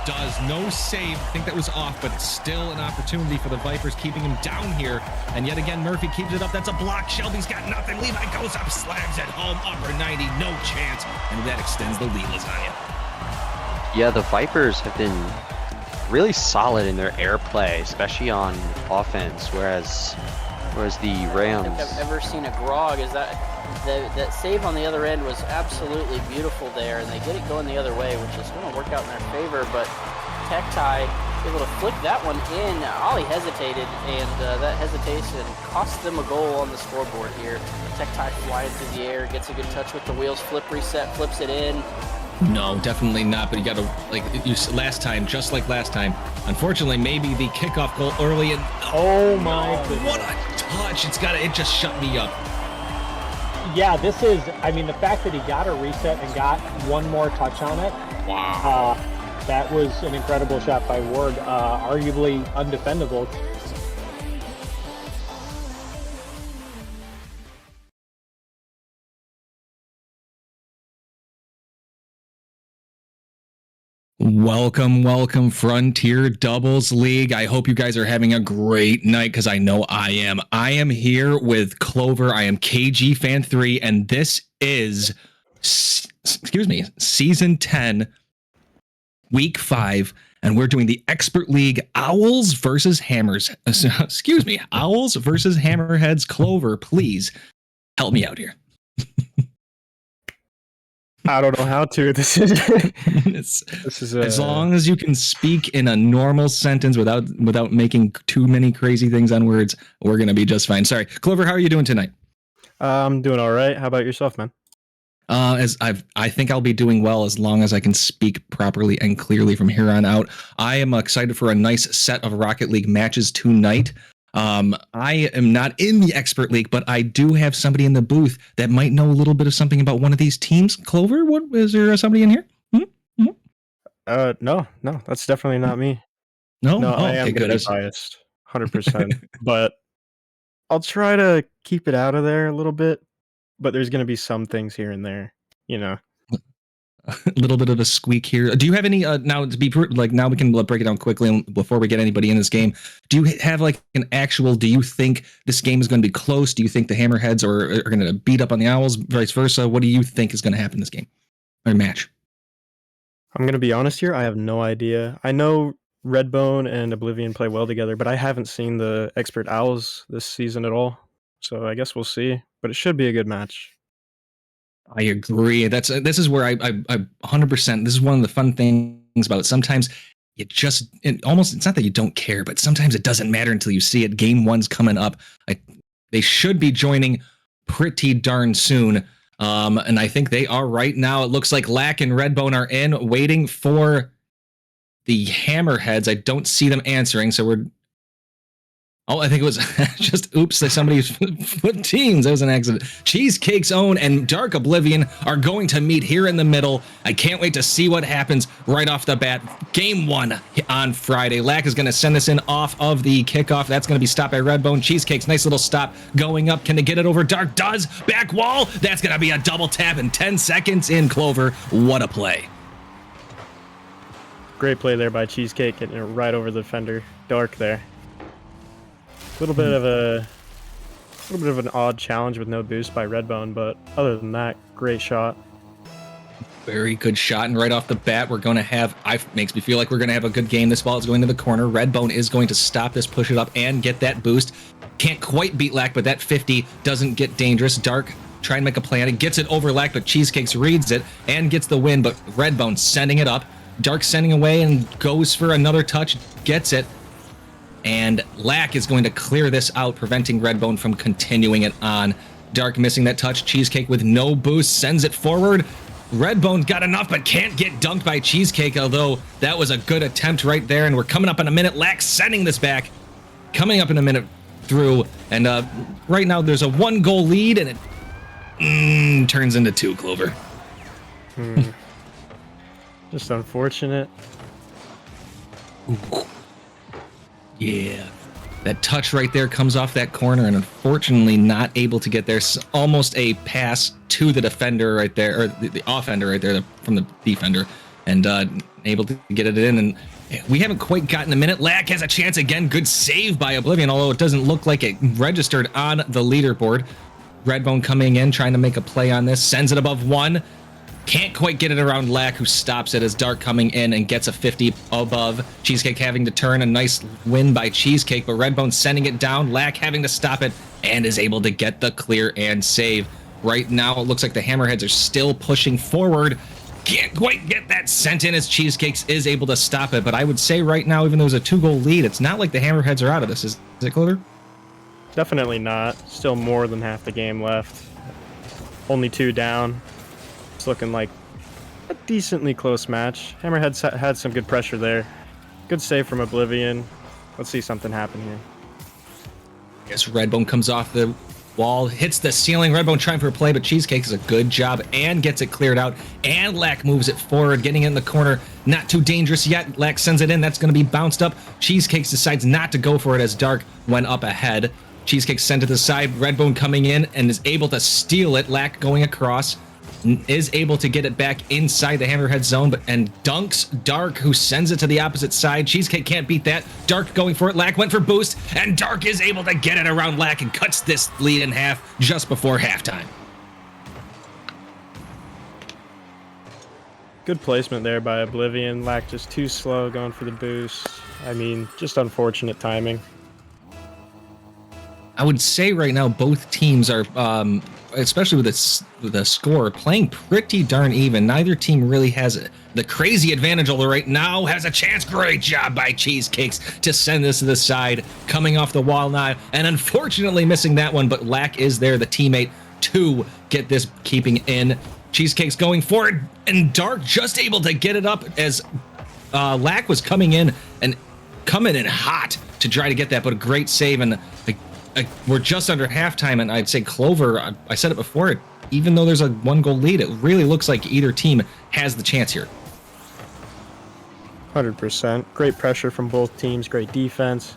does. No save. I think that was off, but still an opportunity for the Vipers, keeping him down here. And yet again, Murphy keeps it up. That's a block. Shelby's got nothing. Levi goes up, slams it home. Upper 90, no chance. And that extends the lead, Lasagna. Yeah, the Vipers have been really solid in their airplay, especially on offense, whereas the Rams... I don't think I've ever seen a grog. Is that save on the other end was absolutely beautiful there, and they get it going the other way, which is going to work out in their favor, but Tech-Tie able to flick that one in. Ollie hesitated, and that hesitation cost them a goal on the scoreboard here. Tech-Tie flying through the air, gets a good touch with the wheels, flip reset, flips it in. No, definitely not, but you got to, like you last time, just like last time. Unfortunately, maybe the kickoff goal early, and oh my goodness. What a touch. It just shut me up. Yeah, this is, I mean, the fact that he got a reset and got one more touch on it. Wow. That was an incredible shot by Ward, arguably undefendable. Welcome, Frontier Doubles League. I hope you guys are having a great night, because I know I am. I am here with Clover. I am KG Fan 3, and this is, Season 10, Week 5, and we're doing the Expert League Owls versus Hammers. Owls versus Hammerheads. Clover, please help me out here. I don't know how to. This is as long as you can speak in a normal sentence without making too many crazy things on words, we're gonna be just fine. Sorry, Clover, how are you doing tonight? I'm doing all right. How about yourself, man? I think I'll be doing well as long as I can speak properly and clearly from here on out. I am excited for a nice set of Rocket League matches tonight. I am not in the Expert League, but I do have somebody in the booth that might know a little bit of something about one of these teams. Clover, what is there somebody in here? No, that's definitely not me. No, I am okay, gonna be biased, 100%. But I'll try to keep it out of there a little bit. But there's gonna be some things here and there, you know. A little bit of a squeak here. Do you have any now to be now we can break it down quickly before we get anybody in this game? Do you have like an actual? Do you think this game is going to be close? Do you think the Hammerheads are going to beat up on the Owls, vice versa? What do you think is going to happen in this game or match? I'm gonna be honest here. I have no idea. I know Redbone and Oblivion play well together, but I haven't seen the Expert Owls this season at all. So I guess we'll see. But it should be a good match. I agree. This is where I 100%. This is one of the fun things about it. Sometimes it's not that you don't care, but sometimes it doesn't matter until you see it. Game 1's coming up. They should be joining pretty darn soon. And I think they are right now. It looks like Lack and Redbone are in, waiting for the Hammerheads. I don't see them answering, so we're... Oh, I think it was just, oops, somebody flipped teams. That was an accident. Cheesecake's Own and Dark Oblivion are going to meet here in the middle. I can't wait to see what happens right off the bat. Game 1 on Friday. Lack is going to send this in off of the kickoff. That's going to be stopped by Redbone. Cheesecake's nice little stop going up. Can they get it over? Dark does. Back wall. That's going to be a double tap in 10 seconds in, Clover. What a play. Great play there by Cheesecake, getting it right over the defender. Dark there. A little bit of an odd challenge with no boost by Redbone, but other than that, great shot. Very good shot, and right off the bat, we're going to have, makes me feel like we're going to have a good game. This ball is going to the corner. Redbone is going to stop this, push it up, and get that boost. Can't quite beat Lack, but that 50 doesn't get dangerous. Dark try and make a play on it, gets it over Lack, but Cheesecakes reads it and gets the win, but Redbone sending it up. Dark sending away and goes for another touch, gets it. And Lack is going to clear this out, preventing Redbone from continuing it on. Dark missing that touch. Cheesecake with no boost sends it forward. Redbone's got enough, but can't get dunked by Cheesecake, although that was a good attempt right there. And we're coming up in a minute. Lack sending this back. Coming up in a minute through. And right now there's a 1-goal lead, and it turns into 2, Clover. Just unfortunate. Ooh. Yeah, that touch right there comes off that corner, and unfortunately not able to get there. Almost a pass to the defender right there, or the offender right there from the defender. and able to get it in. And we haven't quite gotten a minute. Lack has a chance again. Good save by Oblivion, although it doesn't look like it registered on the leaderboard. Redbone coming in, trying to make a play on this. Sends it above 1. Can't quite get it around Lack, who stops it as Dark coming in and gets a 50 above. Cheesecake having to turn. A nice win by Cheesecake, but Redbone sending it down. Lack having to stop it and is able to get the clear and save. Right now, it looks like the Hammerheads are still pushing forward. Can't quite get that sent in as Cheesecakes is able to stop it. But I would say right now, even though there's a 2-goal lead, it's not like the Hammerheads are out of this. Is it, Clover? Definitely not. Still more than half the game left. Only 2 down. It's looking like a decently close match. Hammerheads had some good pressure there. Good save from Oblivion. Let's see something happen here. Yes, Redbone comes off the wall, hits the ceiling. Redbone trying for a play, but Cheesecake does a good job and gets it cleared out. And Lack moves it forward, getting it in the corner. Not too dangerous yet. Lack sends it in. That's going to be bounced up. Cheesecake decides not to go for it as Dark went up ahead. Cheesecake sent to the side. Redbone coming in and is able to steal it. Lack going across. Is able to get it back inside the Hammerhead zone, and dunks Dark, who sends it to the opposite side. Cheesecake can't beat that. Dark going for it. Lack went for boost, and Dark is able to get it around Lack and cuts this lead in half just before halftime. Good placement there by Oblivion. Lack just too slow going for the boost. I mean, just unfortunate timing. I would say right now both teams are, especially with the score, playing pretty darn even. Neither team really has the crazy advantage, although right now has a chance. Great job by Cheesecakes to send this to the side, coming off the wall now, and unfortunately missing that one, but Lack is there, the teammate, to get this keeping in. Cheesecakes going forward, and Dark just able to get it up as Lack was coming in hot to try to get that, but a great save. And we're just under halftime, and I'd say Clover, I said it before, even though there's a 1-goal lead, it really looks like either team has the chance here. 100%. Great pressure from both teams, great defense.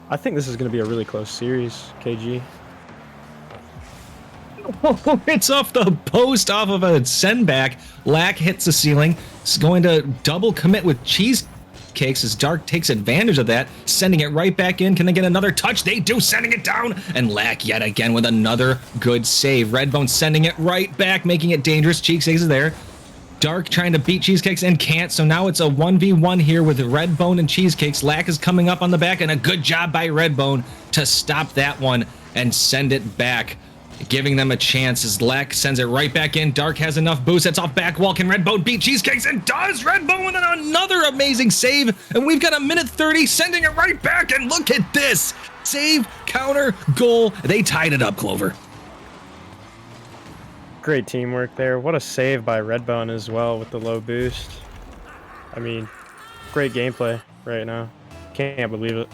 I think this is going to be a really close series, KG. It's off the post, off of a send back. Lack hits the ceiling. It's going to double commit with Cheesecakes as Dark takes advantage of that, sending it right back in. Can they get another touch? They do, sending it down. And Lack yet again with another good save. Redbone sending it right back, making it dangerous. Cheesecakes is there. Dark trying to beat Cheesecakes and can't, so now it's a 1v1 here with Redbone and Cheesecakes. Lack is coming up on the back, and a good job by Redbone to stop that one and send it back, giving them a chance as Lack sends it right back in. Dark has enough boost. That's off back wall. Can Redbone beat Cheesecakes? And does. Redbone with another amazing save. And we've got a minute 30, sending it right back. And look at this. Save, counter, goal. They tied it up, Clover. Great teamwork there. What a save by Redbone as well with the low boost. I mean, great gameplay right now. Can't believe it.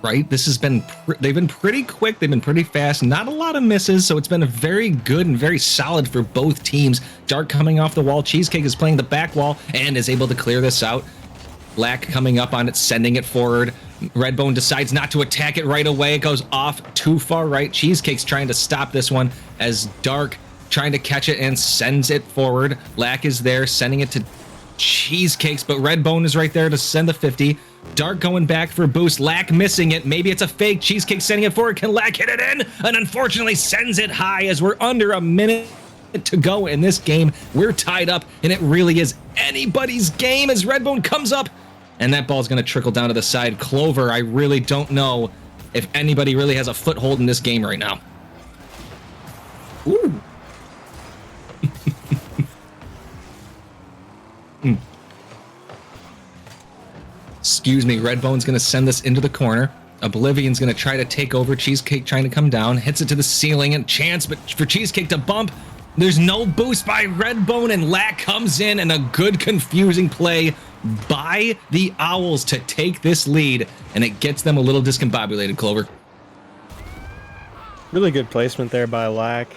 Right? This has been, they've been pretty quick. They've been pretty fast. Not a lot of misses. So it's been a very good and very solid for both teams. Dark coming off the wall. Cheesecake is playing the back wall and is able to clear this out. Lack coming up on it, sending it forward. Redbone decides not to attack it right away. It goes off too far right. Cheesecake's trying to stop this one as Dark trying to catch it and sends it forward. Lack is there, sending it to Cheesecakes, but Redbone is right there to send the 50. Dark going back for a boost. Lack missing it. Maybe it's a fake. Cheesecake sending it forward. Can Lack hit it in? And unfortunately sends it high as we're under a minute to go in this game. We're tied up, and it really is anybody's game as Redbone comes up, and that ball's going to trickle down to the side. Clover, I really don't know if anybody really has a foothold in this game right now. Ooh. Excuse me, Redbone's going to send this into the corner. Oblivion's going to try to take over. Cheesecake trying to come down. Hits it to the ceiling and chance, but for Cheesecake to bump. There's no boost by Redbone, and Lack comes in, and a good confusing play by the Owls to take this lead, and it gets them a little discombobulated, Clover. Really good placement there by Lack.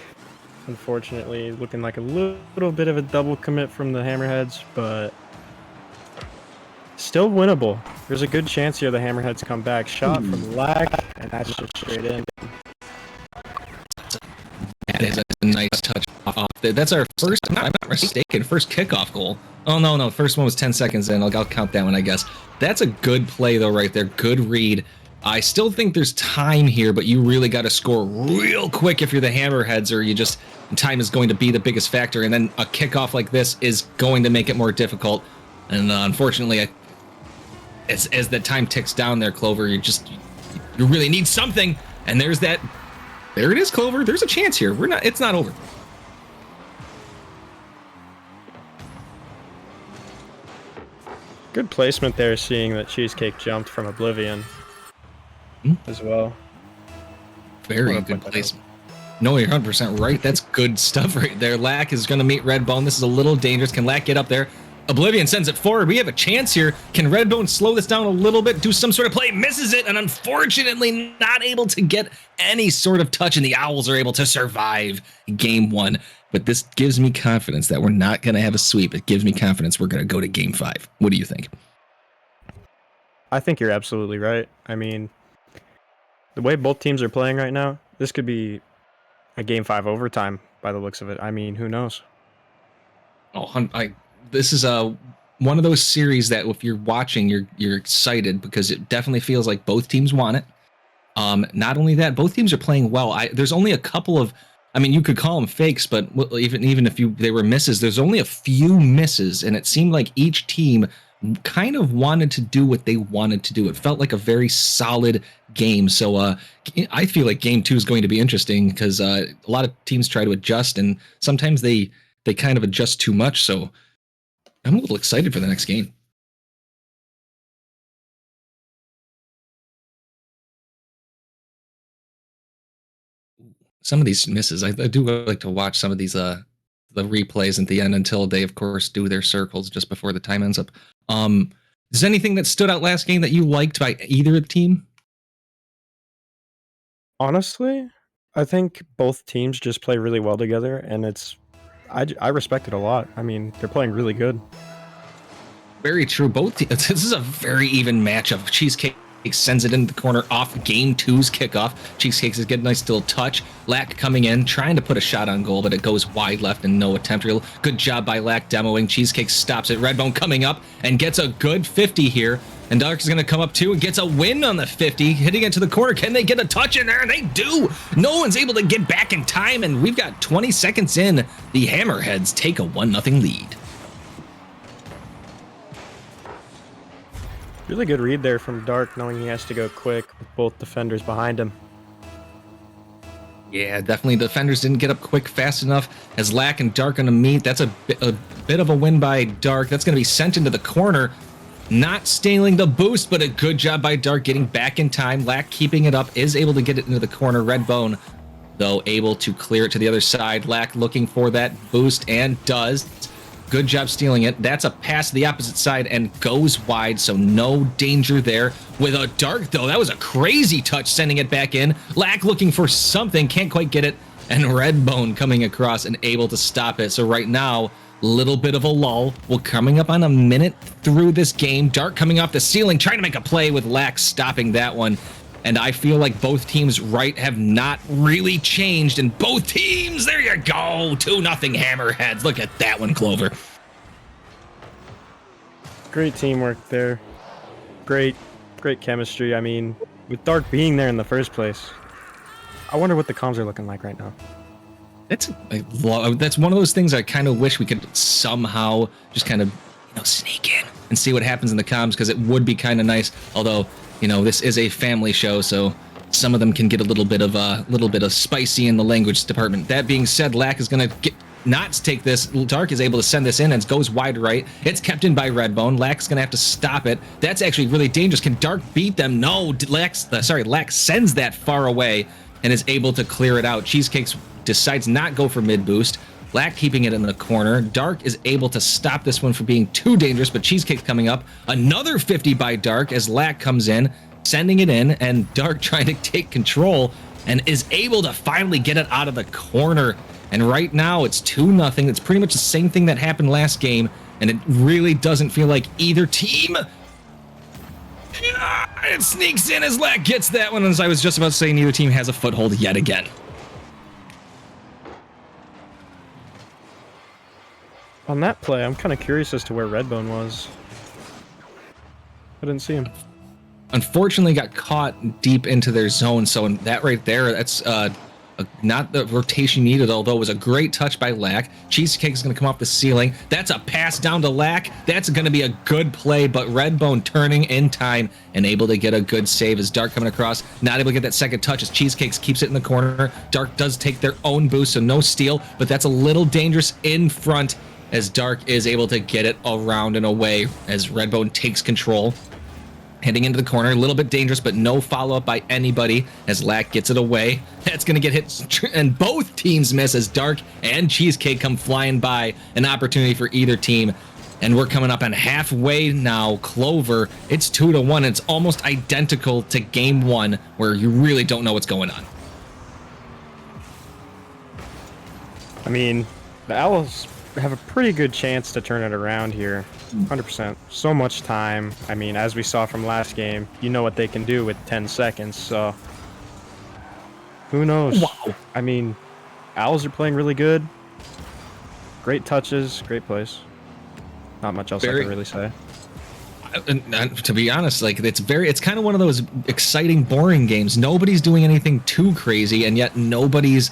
Unfortunately, looking like a little bit of a double commit from the Hammerheads, but still winnable. There's a good chance here the Hammerheads come back. Shot from Lack, and that's just straight in. That is a nice touch off That's our first, if I'm not mistaken, first kickoff goal. Oh, no. First one was 10 seconds in. I'll count that one, I guess. That's a good play, though, right there. Good read. I still think there's time here, but you really got to score real quick if you're the Hammerheads, or you just, time is going to be the biggest factor. And then a kickoff like this is going to make it more difficult. And unfortunately, as the time ticks down there, Clover, you really need something. And there's that. There it is, Clover. There's a chance here. It's not over. Good placement there, seeing that Cheesecake jumped from Oblivion as well. Very good placement. No, you're 100% right. That's good stuff right there. Lack is going to meet Redbone. This is a little dangerous. Can Lack get up there? Oblivion sends it forward. We have a chance here. Can Redbone slow this down a little bit, do some sort of play? Misses it, and unfortunately not able to get any sort of touch, and the Owls are able to survive game 1. But this gives me confidence that we're not going to have a sweep. It gives me confidence we're going to go to game 5. What do you think? I think you're absolutely right. I mean, the way both teams are playing right now, this could be a game 5 overtime by the looks of it. I mean, who knows? This is one of those series that if you're watching, you're excited because it definitely feels like both teams want it. Not only that, both teams are playing well. There's only a couple of, I mean, you could call them fakes, but even if they were misses, there's only a few misses, and it seemed like each team kind of wanted to do what they wanted to do. It felt like a very solid game. So I feel like game 2 is going to be interesting because a lot of teams try to adjust, and sometimes they kind of adjust too much. So I'm a little excited for the next game. Some of these misses, I do like to watch some of these the replays at the end until they, of course, do their circles just before the time ends up. Is anything that stood out last game that you liked by either team? Honestly, I think both teams just play really well together, and I respect it a lot. I mean, they're playing really good. Very true. This is a very even matchup. Cheesecake sends it in the corner off game 2's kickoff. Cheesecake is getting a nice little touch. Lack coming in, trying to put a shot on goal, but it goes wide left and no attempt. Real good job by Lack demoing. Cheesecake stops it. Redbone coming up and gets a good 50 here. And Dark is going to come up too and gets a win on the 50, hitting it to the corner. Can they get a touch in there? They do. No one's able to get back in time, and we've got 20 seconds in. The Hammerheads take a 1-0 lead. Really good read there from Dark, knowing he has to go quick with both defenders behind him. Yeah, definitely. The defenders didn't get up quick fast enough as Lack and Dark going to meet. That's a bit of a win by Dark. That's going to be sent into the corner. Not stealing the boost, but a good job by Dark getting back in time. Lack keeping it up, is able to get it into the corner. Redbone, though, able to clear it to the other side. Lack looking for that boost and does. Good job stealing it. That's a pass to the opposite side and goes wide, so no danger there. With a Dark, though, that was a crazy touch, sending it back in. Lack looking for something, can't quite get it. And Redbone coming across and able to stop it. So right now, little bit of a lull. We're coming up on a minute through this game. Dark coming off the ceiling, trying to make a play with Lack stopping that one. And I feel like both teams' have not really changed. And both teams, there you go, 2-0 Hammerheads. Look at that one, Clover. Great teamwork there. Great chemistry. I mean, with Dark being there in the first place, I wonder what the comms are looking like right now. That's one of those things I kind of wish we could somehow just kind of sneak in and see what happens in the comms, because it would be kind of nice. Although, this is a family show, so some of them can get a little bit of spicy in the language department. That being said, Lack is going to not take this. Dark is able to send this in and it goes wide right. It's kept in by Redbone. Lack's going to have to stop it. That's actually really dangerous. Can Dark beat them? No. Lack sends that far away and is able to clear it out. Cheesecake decides not go for mid boost. Lack keeping it in the corner. Dark is able to stop this one from being too dangerous, but Cheesecake's coming up. Another 50 by Dark as Lack comes in, sending it in, and Dark trying to take control and is able to finally get it out of the corner. And right now it's 2-0. It's pretty much the same thing that happened last game, and it really doesn't feel like either team. It sneaks in as Lack gets that one, as I was just about to say, neither team has a foothold yet again. On that play, I'm kind of curious as to where Redbone was. I didn't see him. Unfortunately, got caught deep into their zone. So that right there, that's not the rotation needed, although it was a great touch by Lack. Cheesecake is going to come off the ceiling. That's a pass down to Lack. That's going to be a good play, but Redbone turning in time and able to get a good save as Dark coming across. Not able to get that second touch as Cheesecakes keeps it in the corner. Dark does take their own boost, so no steal, but that's a little dangerous in front as Dark is able to get it around and away as Redbone takes control. Heading into the corner, a little bit dangerous, but no follow-up by anybody as Lack gets it away. That's going to get hit, and both teams miss as Dark and Cheesecake come flying by. An opportunity for either team. And we're coming up on halfway now. Clover, it's 2-1. It's almost identical to game one, where you really don't know what's going on. I mean, the Owls have a pretty good chance to turn it around here. 100%. So much time. I mean, as we saw from last game, you know what they can do with 10 seconds, so who knows? Wow. I mean, Owls are playing really good. Great touches, great plays. Not much else I can really say. And to be honest, like it's kind of one of those exciting, boring games. Nobody's doing anything too crazy, and yet nobody's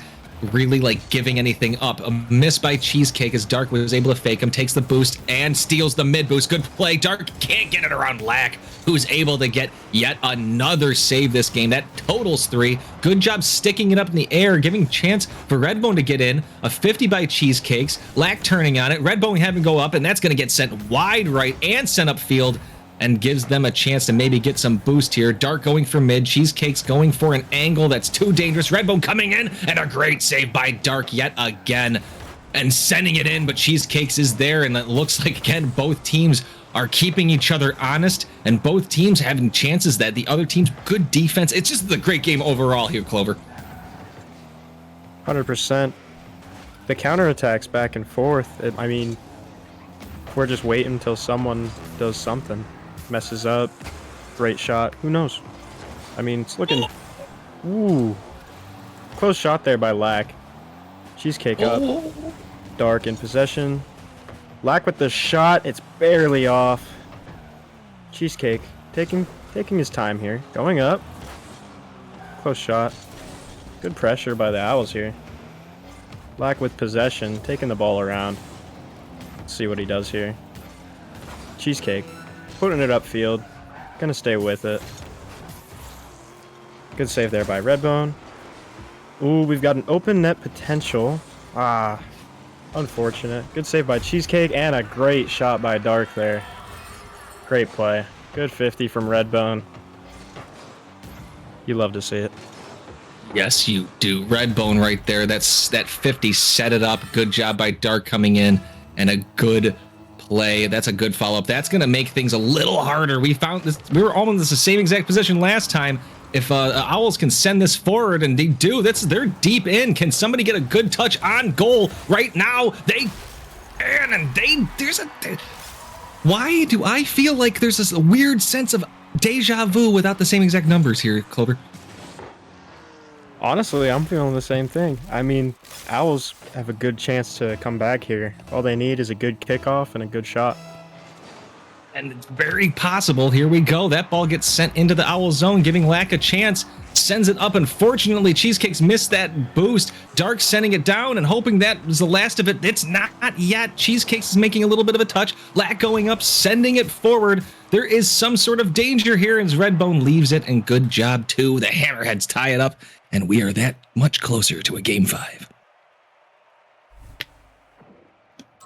really like giving anything up. A miss by Cheesecake as Dark was able to fake him, takes the boost and steals the mid boost. Good play. Dark can't get it around Lack, who's able to get yet another save this game. That totals 3. Good job sticking it up in the air, giving chance for Redbone to get in. A 50 by Cheesecakes. Lack turning on it. Redbone having to go up, and that's going to get sent wide right and sent upfield, and gives them a chance to maybe get some boost here. Dark going for mid. Cheesecakes going for an angle that's too dangerous. Redbone coming in, and a great save by Dark yet again, and sending it in, but Cheesecakes is there, and it looks like, again, both teams are keeping each other honest, and both teams having chances that the other team's good defense. It's just a great game overall here, Clover. 100%. The counterattacks back and forth, I mean, we're just waiting until someone does something. Messes up, great shot, who knows? I mean, it's looking, ooh, close shot there by Lack. Cheesecake up, Dark in possession. Lack with the shot, it's barely off. Cheesecake taking his time here, going up. Close shot, good pressure by the Owls here. Lack with possession, taking the ball around. Let's see what he does here. Cheesecake putting it upfield, gonna stay with it. Good save there by Redbone. Ooh, we've got an open net potential. Ah, unfortunate. Good save by Cheesecake and a great shot by Dark there. Great play. Good 50 from Redbone. You love to see it. Yes, you do. Redbone right there. That 50 set it up. Good job by Dark coming in, and a good play. That's a good follow-up. That's going to make things a little harder. We found this. We were almost in the same exact position last time. If Owls can send this forward, and they do, they're deep in. Can somebody get a good touch on goal right now? Why do I feel like there's this weird sense of deja vu without the same exact numbers here, Clover? Honestly, I'm feeling the same thing. I mean, Owls have a good chance to come back here. All they need is a good kickoff and a good shot. And it's very possible. Here we go. That ball gets sent into the Owl zone, giving Lack a chance. Sends it up. Unfortunately, Cheesecakes missed that boost. Dark sending it down and hoping that was the last of it. It's not yet. Cheesecakes is making a little bit of a touch. Lack going up, sending it forward. There is some sort of danger here as Redbone leaves it, and good job, too. The Hammerheads tie it up, and we are that much closer to a Game 5.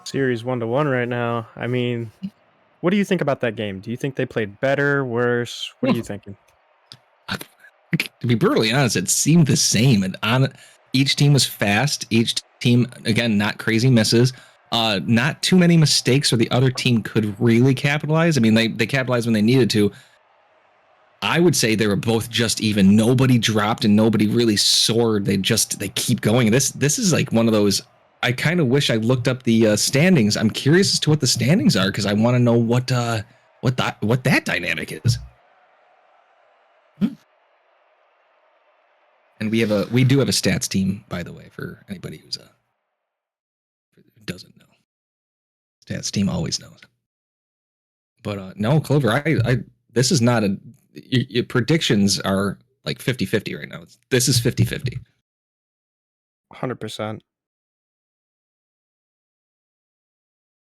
Series 1-1 right now. I mean, what do you think about that game? Do you think they played better, worse? What are you thinking? To be brutally honest, it seemed the same. And each team was fast. Each team, again, not crazy misses. Not too many mistakes where the other team could really capitalize. I mean, they capitalized when they needed to. I would say they were both just even. Nobody dropped and nobody really soared. They keep going. This is like one of those. I kind of wish I looked up the standings. I'm curious as to what the standings are because I want to know what that dynamic is. And we do have a stats team, by the way, for anybody who doesn't know. Stats team always knows. But no, Clover, I this is not a your predictions are like 50-50 right now. This is 50-50. 100%.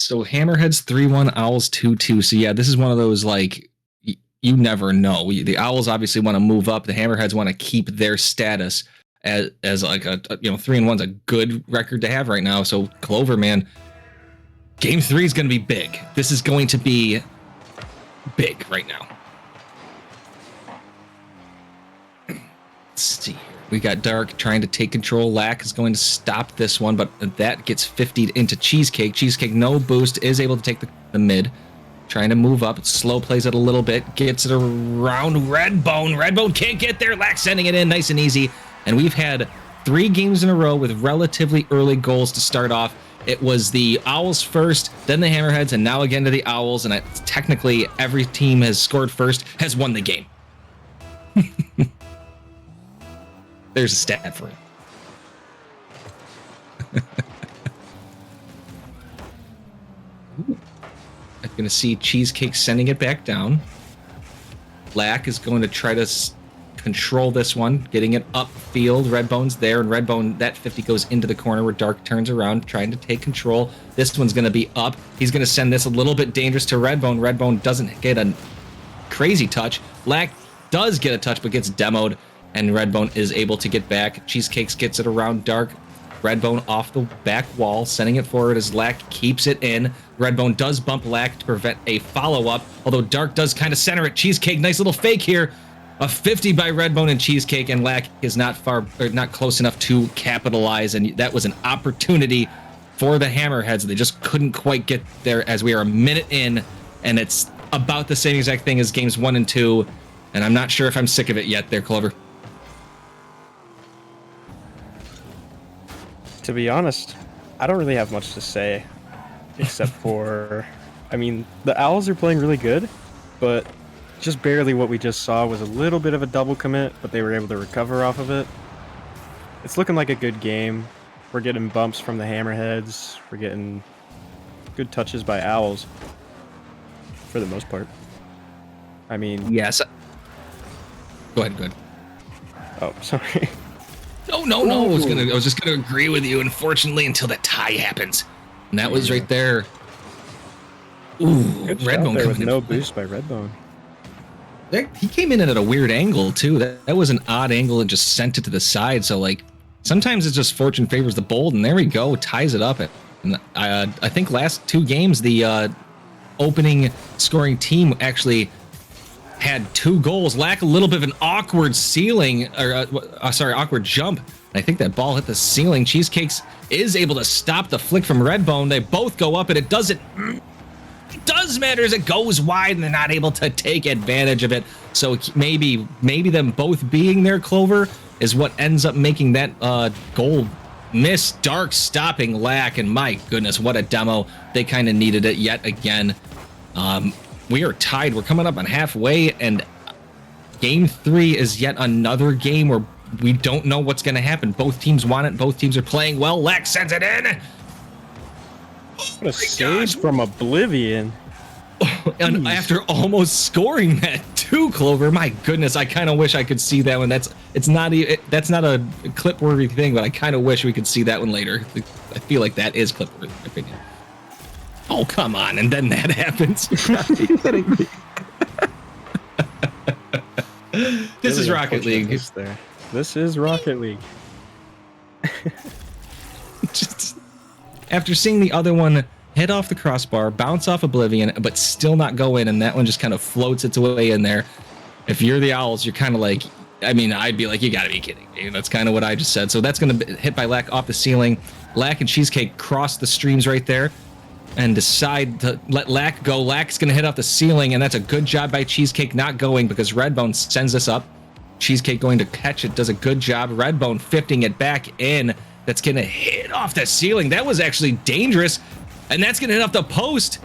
So Hammerheads 3-1, Owls 2-2. So yeah, this is one of those like you never know. The Owls obviously want to move up. The Hammerheads want to keep their status as like a 3-1's a good record to have right now. So Clover, man, Game 3 is going to be big. This is going to be big right now. Let's see here. We got Dark trying to take control. Lack is going to stop this one, but that gets 50'd into Cheesecake. Cheesecake, no boost, is able to take the mid. Trying to move up. Slow plays it a little bit. Gets it around Redbone. Redbone can't get there. Lack sending it in nice and easy. And we've had 3 games in a row with relatively early goals to start off. It was the Owls first, then the Hammerheads, and now again to the Owls. And technically, every team has scored first, has won the game. There's a stat for it. I'm going to see Cheesecake sending it back down. Lack is going to try to control this one, getting it upfield. Redbone's there, and Redbone, that 50 goes into the corner where Dark turns around, trying to take control. This one's going to be up. He's going to send this a little bit dangerous to Redbone. Redbone doesn't get a crazy touch. Lack does get a touch, but gets demoed, and Redbone is able to get back. Cheesecakes gets it around Dark. Redbone off the back wall, sending it forward as Lack keeps it in. Redbone does bump Lack to prevent a follow-up, although Dark does kind of center it. Cheesecake, nice little fake here. A 50 by Redbone and Cheesecake, and Lack is not close enough to capitalize, and that was an opportunity for the Hammerheads. They just couldn't quite get there as we are a minute in, and it's about the same exact thing as games 1 and 2, and I'm not sure if I'm sick of it yet there, Clover. To be honest, I don't really have much to say, except for, I mean, the Owls are playing really good, but just barely what we just saw was a little bit of a double commit, but they were able to recover off of it. It's looking like a good game. We're getting bumps from the Hammerheads. We're getting good touches by Owls, for the most part. I mean... Yes. Go ahead. Oh, sorry. No. I was just gonna agree with you, unfortunately, until that tie happens. And that was right there. Ooh, Good Redbone there with coming no in. boost by Redbone. He came in at a weird angle too. That was an odd angle and just sent it to the side. So like sometimes it's just fortune favors the bold, and there we go, ties it up. And I think last 2 games the opening scoring team actually had 2 goals. Lack a little bit of an awkward ceiling, or awkward jump. I think that ball hit the ceiling. Cheesecakes is able to stop the flick from Redbone. They both go up, and it does matter as it goes wide, and they're not able to take advantage of it. So maybe them both being there, Clover, is what ends up making that goal miss. Dark stopping Lack, and my goodness, what a demo. They kind of needed it yet again. We are tied. We're coming up on halfway, and game 3 is yet another game where we don't know what's going to happen. Both teams want it. Both teams are playing well. Lack sends it in. What a save from Oblivion. And after almost scoring that too, Clover, my goodness, I kind of wish I could see that one. That's not a clip-worthy thing, but I kind of wish we could see that one later. I feel like that is clip-worthy, in my opinion. Oh, come on, and then that happens. This is Rocket League. This is Rocket League. Just, after seeing the other one hit off the crossbar, bounce off Oblivion, but still not go in, and that one just kind of floats its way in there. If you're the Owls, you're kind of like, I mean, I'd be like, you gotta be kidding me. That's kind of what I just said. So that's going to hit by Lack off the ceiling. Lack and Cheesecake cross the streams right there and decide to let Lack go. Lack's going to hit off the ceiling, and that's a good job by Cheesecake not going because Redbone sends this up. Cheesecake going to catch it, does a good job. Redbone 50ing it back in. That's going to hit off the ceiling. That was actually dangerous, and that's going to hit off the post.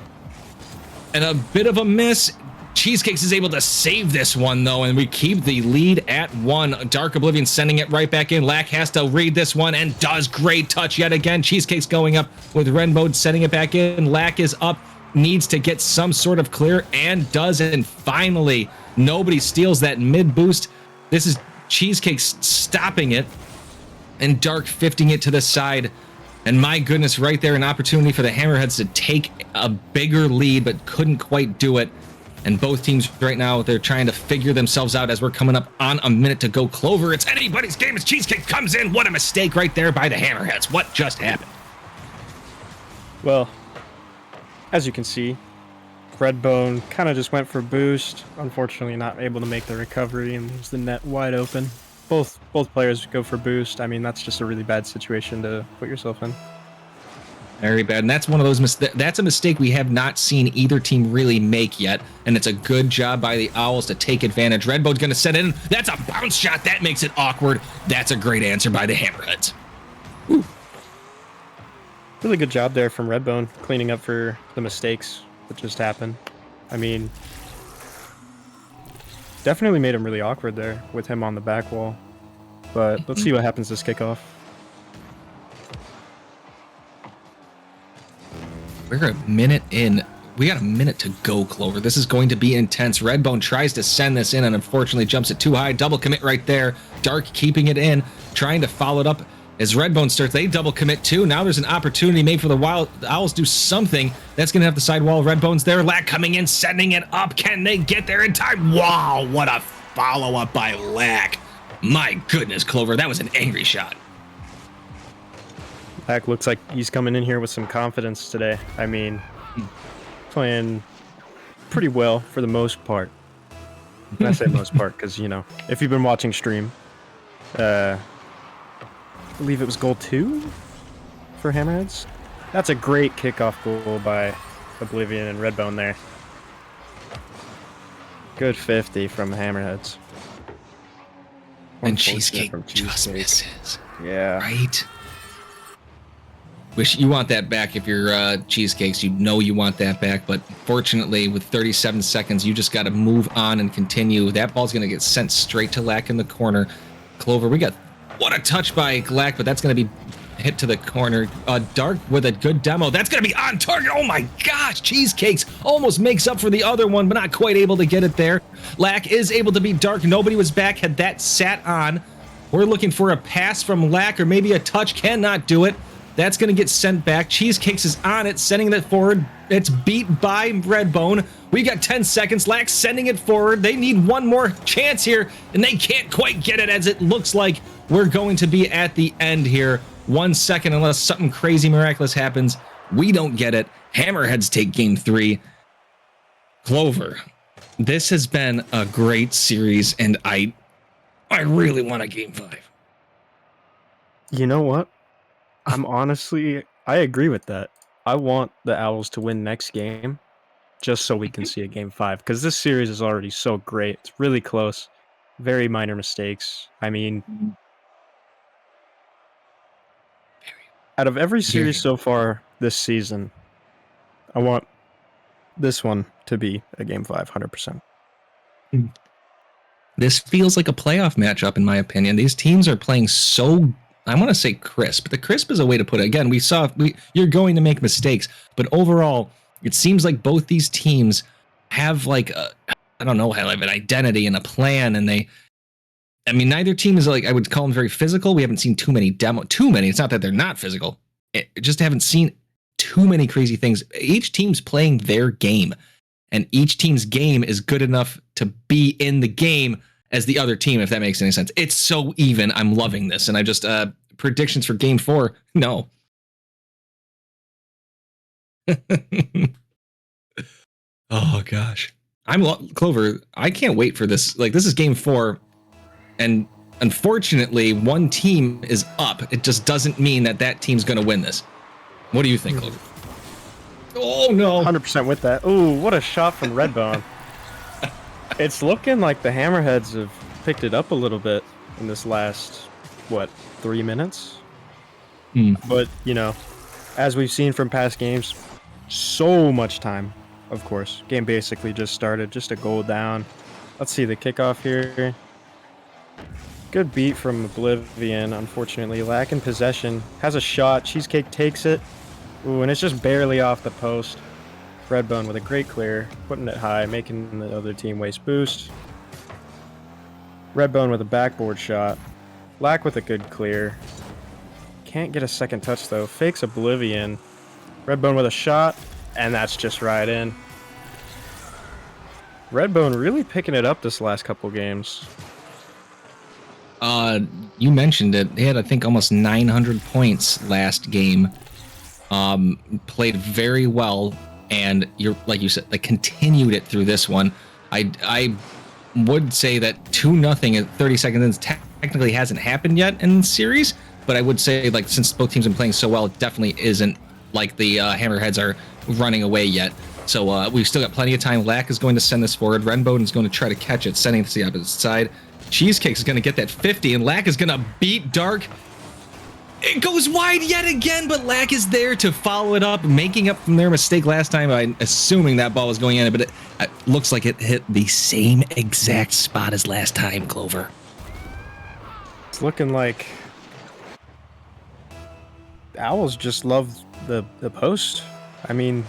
And a bit of a miss. Cheesecakes is able to save this one, though, and we keep the lead at 1. Dark Oblivion sending it right back in. Lack has to read this one and does. Great touch yet again. Cheesecakes going up with Red Mode setting it back in. Lack is up, needs to get some sort of clear and does. And finally, nobody steals that mid boost. This is Cheesecakes stopping it and Dark 50ing it to the side. And my goodness, right there, an opportunity for the Hammerheads to take a bigger lead, but couldn't quite do it. And both teams right now, they're trying to figure themselves out as we're coming up on a minute to go. Clover, it's anybody's game as Cheesecake comes in. What a mistake right there by the Hammerheads. What just happened? Well, as you can see, Redbone kind of just went for boost. Unfortunately, not able to make the recovery and leaves the net wide open. Both players go for boost. I mean, that's just a really bad situation to put yourself in. Very bad. And that's one of those that's a mistake we have not seen either team really make yet. And it's a good job by the Owls to take advantage. Redbone's going to set in. That's a bounce shot. That makes it awkward. That's a great answer by the Hammerheads. Woo. Really good job there from Redbone, cleaning up for the mistakes that just happened. I mean, definitely made him really awkward there with him on the back wall. But let's see what happens this kickoff. We're a minute in. We got a minute to go, Clover. This is going to be intense. Redbone tries to send this in and unfortunately jumps it too high. Double commit right there. Dark keeping it in, trying to follow it up as Redbone starts. They double commit too. Now there's an opportunity made for the Owls do something. That's going to have the sidewall. Redbone's there. Lack coming in, sending it up. Can they get there in time? Wow, what a follow-up by Lack. My goodness, Clover, that was an angry shot. Lack looks like he's coming in here with some confidence today. I mean, playing pretty well for the most part. And I say most part because, you know, if you've been watching stream, I believe it was goal 2 for Hammerheads. That's a great kickoff goal by Oblivion and Redbone there. Good 50 from Hammerheads. And Cheesecake just misses. Yeah. Right? Wish you want that back if you're Cheesecakes. You know you want that back, but fortunately, with 37 seconds, you just got to move on and continue. That ball's going to get sent straight to Lack in the corner. Clover, what a touch by Lack, but that's going to be hit to the corner. Dark with a good demo. That's going to be on target. Oh my gosh, Cheesecakes almost makes up for the other one, but not quite able to get it there. Lack is able to beat Dark. Nobody was back had that sat on. We're looking for a pass from Lack or maybe a touch. Cannot do it. That's going to get sent back. Cheesecakes is on it, sending it forward. It's beat by Redbone. We got 10 seconds. Lack sending it forward. They need one more chance here, and they can't quite get it as it looks like we're going to be at the end here. 1 second, unless something crazy miraculous happens. We don't get it. Hammerheads take game 3. Clover, this has been a great series, and I really want a game 5. You know what? I agree with that. I want the Owls to win next game just so we can see a game 5 because this series is already so great. It's really close. Very minor mistakes. I mean, out of every series so far this season, I want this one to be a game 5, 100%. This feels like a playoff matchup, in my opinion. These teams are playing so, I want to say crisp. The crisp is a way to put it. Again, you're going to make mistakes, but overall, it seems like both these teams have like I don't know, have an identity and a plan, and neither team is like, I would call them very physical. We haven't seen too many. It's not that they're not physical. Just haven't seen too many crazy things. Each team's playing their game, and each team's game is good enough to be in the game as the other team, if that makes any sense. It's so even. I'm loving this. And I just, predictions for game 4, no. Oh, gosh. Clover, I can't wait for this. Like, this is game 4, and unfortunately, one team is up. It just doesn't mean that team's going to win this. What do you think, Clover? Oh, no. 100% with that. Ooh, what a shot from Redbone. It's looking like the Hammerheads have picked it up a little bit in this last, 3 minutes? But, you know, as we've seen from past games, so much time of course. Game basically just started, just a goal down. Let's see the kickoff here. Good beat from Oblivion, unfortunately. Lacking possession. Has a shot. Cheesecake takes it. Ooh, and it's just barely off the post. Redbone with a great clear, putting it high, making the other team waste boost. Redbone with a backboard shot. Lack with a good clear. Can't get a second touch though. Fakes Oblivion. Redbone with a shot, and that's just right in. Redbone really picking it up this last couple games. You mentioned it. They had, I think, almost 900 points last game. Played very well, and like you said, they continued it through this one. I would say that 2-0 at 30 seconds technically hasn't happened yet in the series, but I would say, like, since both teams have been playing so well, it definitely isn't like the Hammerheads are running away yet. So we've still got plenty of time. Lack is going to send this forward. Renbone is going to try to catch it, sending it to the opposite side. Cheesecake is going to get that 50, and Lack is going to beat Dark. It goes wide yet again, but Lack is there to follow it up, making up from their mistake last time by assuming that ball was going in, but it looks like it hit the same exact spot as last time, Clover. It's looking like Owls just love the post. I mean,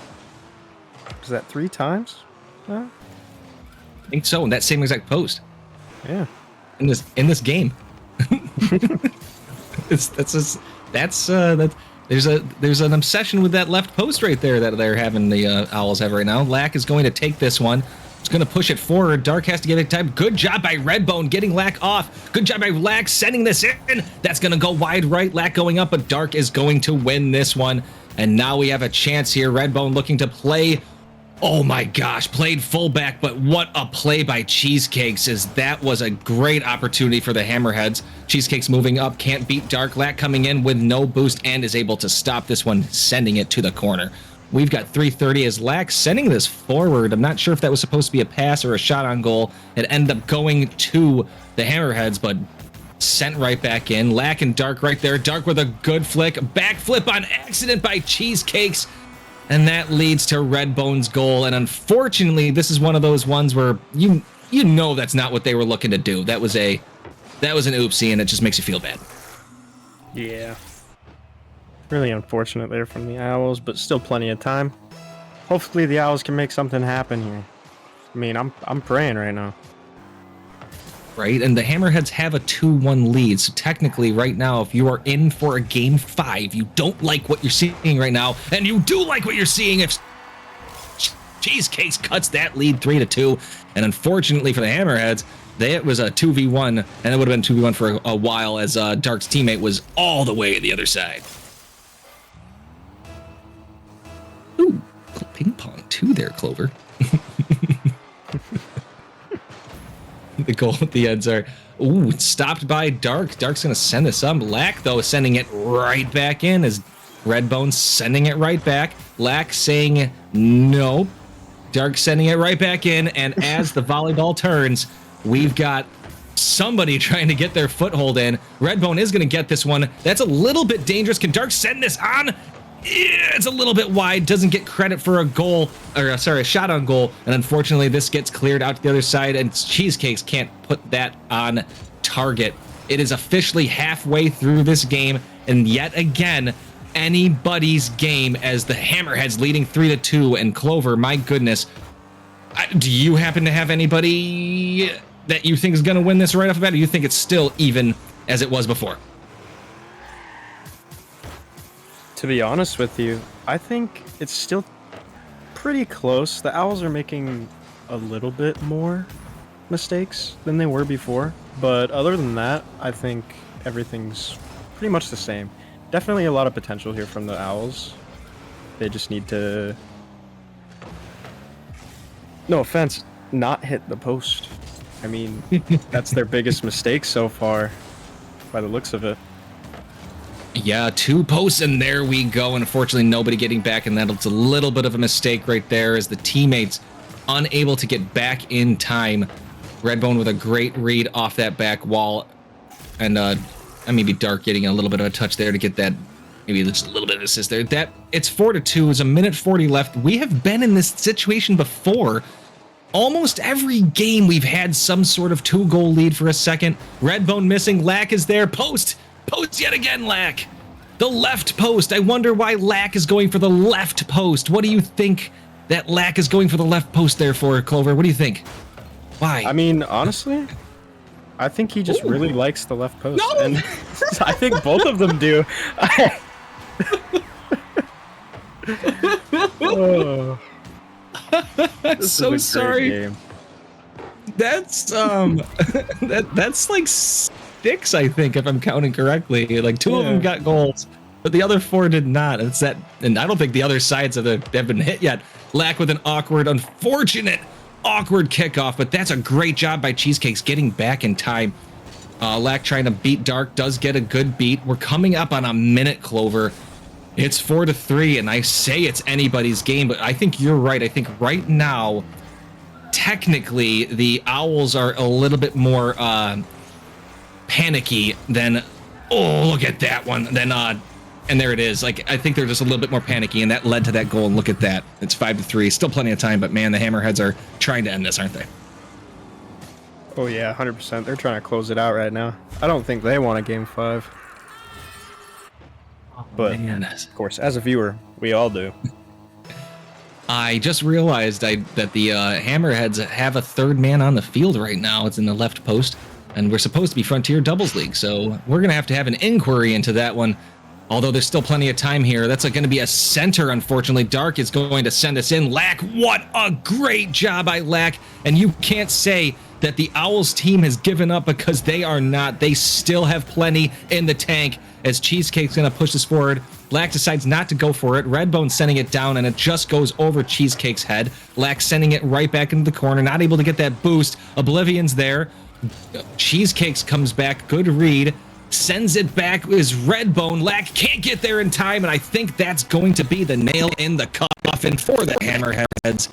is that 3 times? Huh? I think so, in that same exact post. Yeah. In this game. There's an obsession with that left post right there that they're having, the Owls have right now. Lack is going to take this one. It's going to push it forward. Dark has to give it time. Good job by Redbone getting Lack off. Good job by Lack sending this in. That's going to go wide right. Lack going up, but Dark is going to win this one. And now we have a chance here. Redbone looking to play. Oh my gosh, played fullback, but what a play by Cheesecakes, as that was a great opportunity for the Hammerheads. Cheesecakes moving up, can't beat Dark. Lack coming in with no boost and is able to stop this one, sending it to the corner. We've got 3:30 as Lack sending this forward. I'm not sure if that was supposed to be a pass or a shot on goal. It ended up going to the Hammerheads, but sent right back in. Lack and Dark right there. Dark with a good flick. Backflip on accident by Cheesecakes. And that leads to Redbone's goal. And unfortunately, this is one of those ones where you know that's not what they were looking to do. That was an oopsie, and it just makes you feel bad. Yeah. Really unfortunate there from the Owls, but still plenty of time. Hopefully the Owls can make something happen here. I mean, I'm praying right now. Right, and the Hammerheads have a 2-1 lead, so technically right now, if you are in for a Game 5, you don't like what you're seeing right now, and you do like what you're seeing if Cheesecakes cuts that lead 3-2, and unfortunately for the Hammerheads, it was a 2v1, and it would have been 2v1 for a while as Dark's teammate was all the way to the other side. Ooh, ping pong 2 there, Clover. The goal at the ends are, ooh, stopped by Dark. Dark's going to send this up. Lack, though, sending it right back in as Redbone sending it right back. Lack saying no. Dark sending it right back in. And as the volleyball turns, we've got somebody trying to get their foothold in. Redbone is going to get this one. That's a little bit dangerous. Can Dark send this on? Yeah, it's a little bit wide, doesn't get credit for a goal, or sorry, a shot on goal, and unfortunately this gets cleared out to the other side, and Cheesecakes can't put that on target. It is officially halfway through this game, and yet again, anybody's game as the Hammerheads leading 3-2, and Clover, my goodness, do you happen to have anybody that you think is going to win this right off the bat, or do you think it's still even as it was before? To be honest with you, I think it's still pretty close. The Owls are making a little bit more mistakes than they were before, but other than that, I think everything's pretty much the same. Definitely a lot of potential here from the Owls. They just need to, no offense, not hit the post. I mean, that's their biggest mistake so far, by the looks of it. Yeah, 2 posts, and there we go. Unfortunately, nobody getting back, and that's a little bit of a mistake right there as the teammates unable to get back in time. Redbone with a great read off that back wall, and maybe Dark getting a little bit of a touch there to get that Maybe just a little bit of assist there. That it's 4-2. It's a minute 40 left. We have been in this situation before. Almost every game we've had some sort of 2-goal lead for a second. Redbone missing. Lack is there. Post yet again. Lack. The left post. I wonder why Lack is going for the left post. What do you think that Lack is going for the left post there for, Clover? What do you think? Why? I mean, honestly, I think he just really likes the left post. No! And I think both of them do. Oh, this so is a great sorry. game. That's that's like 6, I think, if I'm counting correctly. Like 2 of them got goals, but the other 4 did not. It's that, and I don't think the other sides have been hit yet. Lack with an unfortunate kickoff, but that's a great job by Cheesecakes getting back in time. Lack trying to beat Dark, does get a good beat. We're coming up on a minute, Clover. It's 4-3, and I say it's anybody's game, but I think you're right. I think right now, technically, the Owls are a little bit more panicky than, oh, look at that one. Then, and there it is. Like, I think they're just a little bit more panicky, and that led to that goal. And look at that. It's 5-3. Still plenty of time, but man, the Hammerheads are trying to end this, aren't they? Oh yeah, 100%. They're trying to close it out right now. I don't think they want a game 5. But, Man. of course, as a viewer, we all do. I just realized that the Hammerheads have a 3rd man on the field right now. It's in the left post, and we're supposed to be Frontier Doubles League, so we're going to have an inquiry into that one. Although there's still plenty of time here. That's going to be a center, unfortunately. Dark is going to send us in. Lack, what a great job by Lack. And you can't say that the Owls team has given up, because they are not. They still have plenty in the tank as Cheesecake's going to push this forward. Lack decides not to go for it. Redbone sending it down, and it just goes over Cheesecake's head. Lack sending it right back into the corner, not able to get that boost. Oblivion's there. Cheesecakes comes back. Good read. Sends it back is Redbone. Lack can't get there in time, and I think that's going to be the nail in the coffin for the Hammerheads.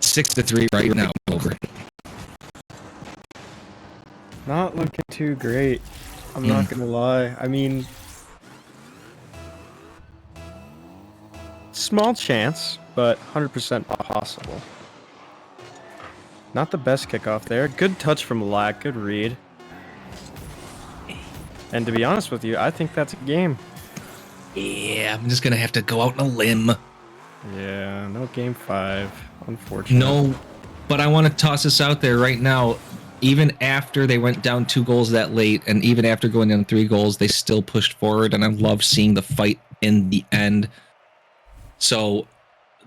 6-3 right now. Over. Not looking too great. I'm not gonna lie. I mean, small chance, but 100% possible. Not the best kickoff there. Good touch from Lack. Good read. And to be honest with you, I think that's a game. Yeah, I'm just going to have to go out on a limb. Yeah, no game 5, unfortunately. No, but I want to toss this out there right now. Even after they went down 2 goals that late, and even after going down 3 goals, they still pushed forward, and I love seeing the fight in the end. So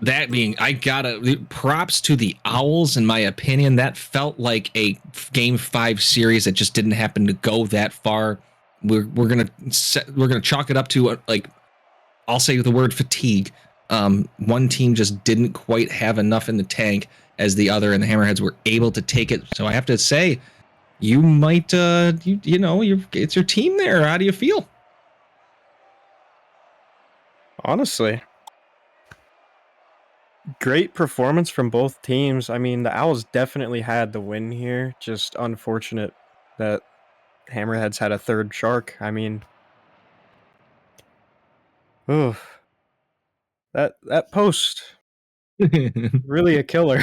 that being, I gotta props to the Owls. In my opinion, that felt like a game 5 series that just didn't happen to go that far. We're gonna chalk it up to like, I'll say the word fatigue. One team just didn't quite have enough in the tank as the other, and the Hammerheads were able to take it. So I have to say, you might you know, it's your team there. How do you feel? Honestly, great performance from both teams. I mean, the Owls definitely had the win here. Just unfortunate that Hammerheads had a 3rd shark. I mean, oof. That post, really a killer.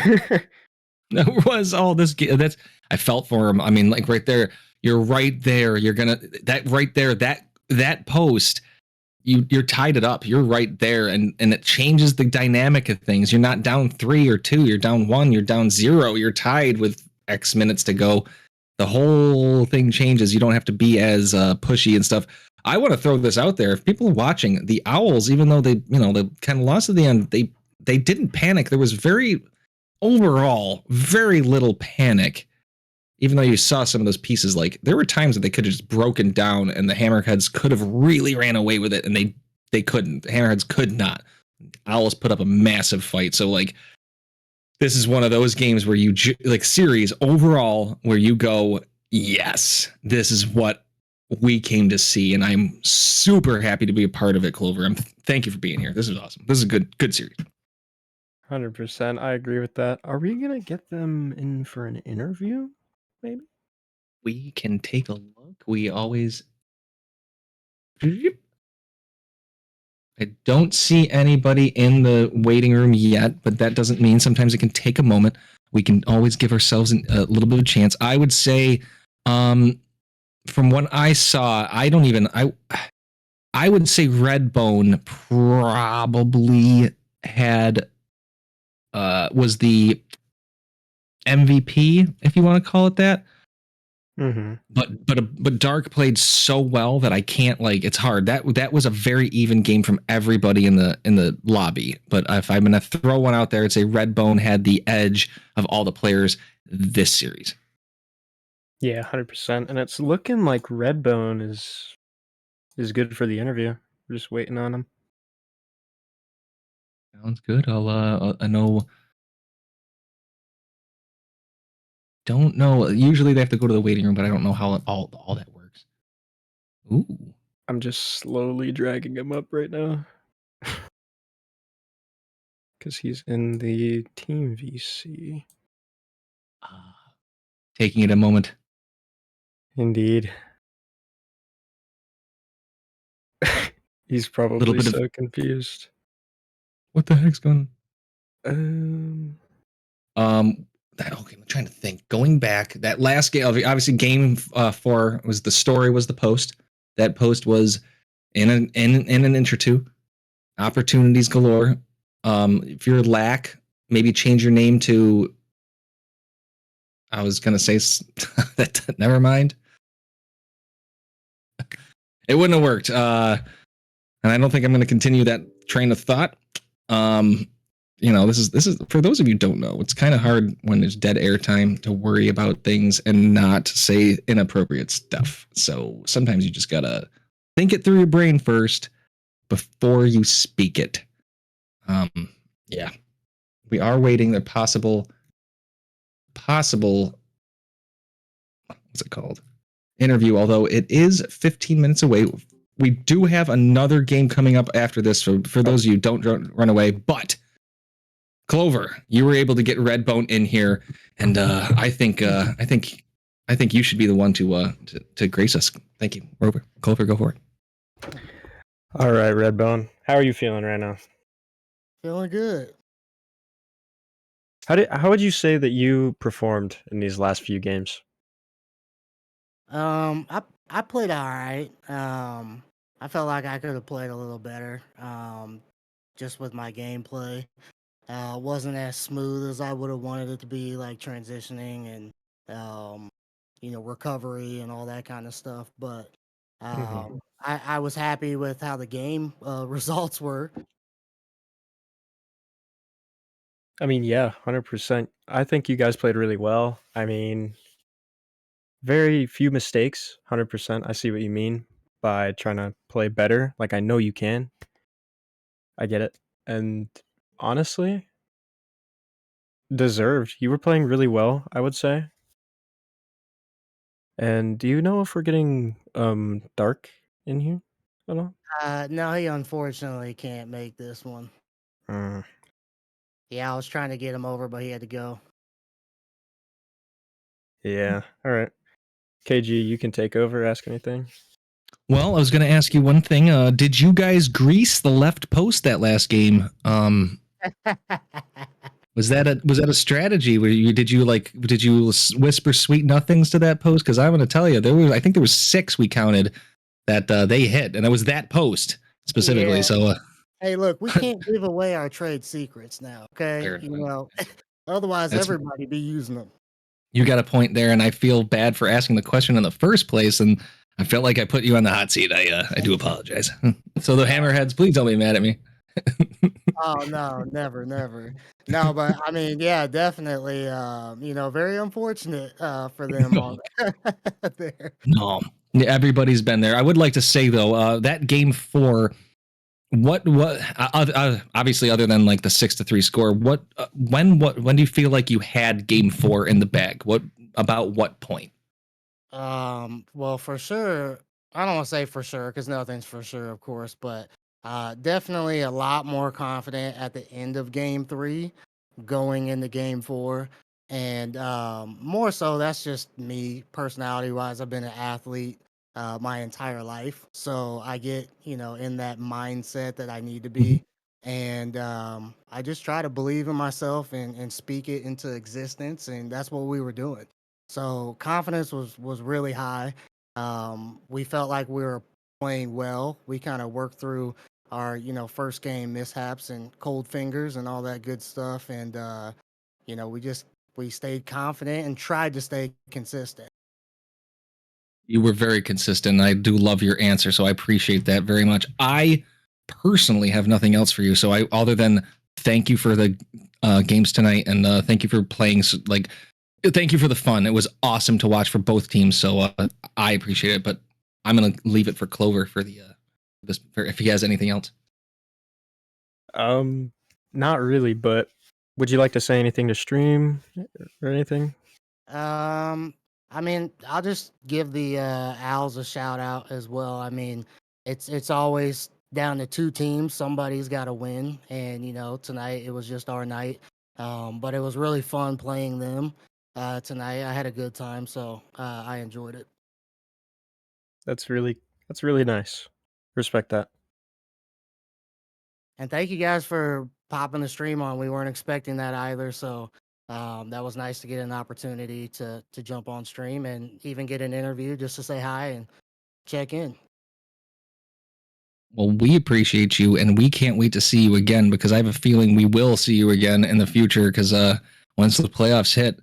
That was all this. That's, I felt for him. I mean, like right there, you're right there. You're gonna, that right there, that post, you're tied it up. You're right there, and it changes the dynamic of things. You're not down 3 or 2. You're down 1. You're down 0. You're tied with X minutes to go. The whole thing changes. You don't have to be as pushy and stuff. I want to throw this out there. If people are watching, the Owls, even though they, they kind of lost at the end, they didn't panic. There was overall very little panic. Even though you saw some of those pieces, like there were times that they could have just broken down, and the Hammerheads could have really ran away with it, and they couldn't. The Hammerheads could not. Owls put up a massive fight. So like, this is one of those games where you like series overall where you go, yes, this is what we came to see, and I'm super happy to be a part of it, Clover. Thank you for being here. This is awesome. This is a good series. 100%. I agree with that. Are we gonna get them in for an interview? Maybe. We can take a look. We always I don't see anybody in the waiting room yet, but that doesn't mean sometimes it can take a moment. We can always give ourselves a little bit of a chance. I would say, from what I saw, I would say Redbone probably had was the MVP, if you want to call it that. Mm-hmm. But Dark played so well that I can't, like, it's hard. That was a very even game from everybody in the lobby. But if I'm gonna throw one out there, I'd say Redbone had the edge of all the players this series. Yeah, 100%. And it's looking like Redbone is good for the interview. We're just waiting on him. Sounds good. I know. Don't know. Usually they have to go to the waiting room, but I don't know how all that works. Ooh. I'm just slowly dragging him up right now. Because he's in the team VC. Taking it a moment. Indeed. He's probably bit of- so confused. What the heck's going Um, on? Okay, I'm trying to think. Going back, that last game, obviously game 4 was the story, was the post. That post was in an inch or two. Opportunities galore. If you're lack, maybe change your name to. I was gonna say that. Never mind. It wouldn't have worked. And I don't think I'm going to continue that train of thought. This is for those of you who don't know, it's kind of hard when there's dead air time to worry about things and not say inappropriate stuff. So sometimes you just gotta think it through your brain first before you speak it. Yeah, we are waiting the possible. What's it called? Interview. Although it is 15 minutes away. We do have another game coming up after this. For those of you, don't run away. But Clover, you were able to get Redbone in here, and I think you should be the one to grace us. Thank you, Clover. Go for it. all right, Redbone. How are you feeling right now? Feeling good. How would you say that you performed in these last few games? I played all right. I felt like I could have played a little better. Just with my gameplay, wasn't as smooth as I would have wanted it to be, like transitioning and recovery and all that kind of stuff. But I was happy with how the game results were. I mean, yeah, 100%. I think you guys played really well. I mean, very few mistakes, 100%. I see what you mean by trying to play better. Like, I know you can. I get it. And honestly, deserved. You were playing really well, I would say. And do you know if we're getting Dark in here at all? No, he unfortunately can't make this one. Mm, Yeah, I was trying to get him over, but he had to go. yeah. All right. KG, you can take over. Ask anything. Well, I was going to ask you one thing. Did you guys grease the left post that last game? Was that a strategy? Did you whisper sweet nothings to that post? Because I'm going to tell you, I think there was 6 we counted that they hit, and it was that post specifically. Yeah. So Hey, look, we can't give away our trade secrets now, okay? Fair. Otherwise That's- everybody be using them. you got a point there, and I feel bad for asking the question in the first place, and I felt like I put you on the hot seat. I do apologize. So the Hammerheads, please don't be mad at me. Oh no, never. No, but I mean, yeah, definitely. Very unfortunate for them on there. No, everybody's been there. I would like to say though, that game 4. What obviously other than like the 6-3 score, when do you feel like you had game 4 in the bag? What point? Well, for sure, I don't want to say for sure because nothing's for sure, of course, but definitely a lot more confident at the end of game 3 going into game 4. And more so, that's just me personality wise. I've been an athlete my entire life. So I get, in that mindset that I need to be. And I just try to believe in myself and speak it into existence. And that's what we were doing. So confidence was really high. We felt like we were playing well. We kind of worked through our, first game mishaps and cold fingers and all that good stuff. And, we stayed confident and tried to stay consistent. You were very consistent. I do love your answer, so I appreciate that very much. I personally have nothing else for you, so other than thank you for the games tonight, and thank you for playing. Thank you for the fun. It was awesome to watch for both teams, so I appreciate it. But I'm gonna leave it for Clover for the if he has anything else. Not really, but would you like to say anything to stream or anything? I mean, I'll just give the Owls a shout out as well. I mean, it's always down to two teams. Somebody's got to win, and tonight it was just our night. But it was really fun playing them tonight. I had a good time, so I enjoyed it. That's really nice. Respect that. And thank you guys for popping the stream on. We weren't expecting that either, so that was nice to get an opportunity to jump on stream and even get an interview just to say hi and check in. Well, we appreciate you, and we can't wait to see you again, because I have a feeling we will see you again in the future, because once the playoffs hit,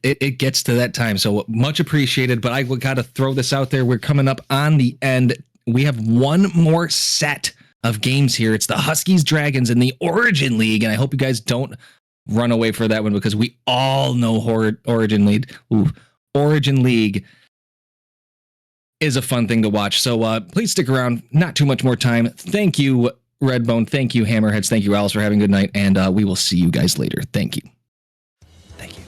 it gets to that time. So much appreciated, but I got to throw this out there. We're coming up on the end. We have one more set of games here. It's the Huskies Dragons in the Origin League, and I hope you guys don't run away for that one, because we all know Origin League. Origin League is a fun thing to watch. So please stick around. Not too much more time. Thank you, Redbone. Thank you, Hammerheads. Thank you, Alice, for having a good night. And we will see you guys later. Thank you. Thank you.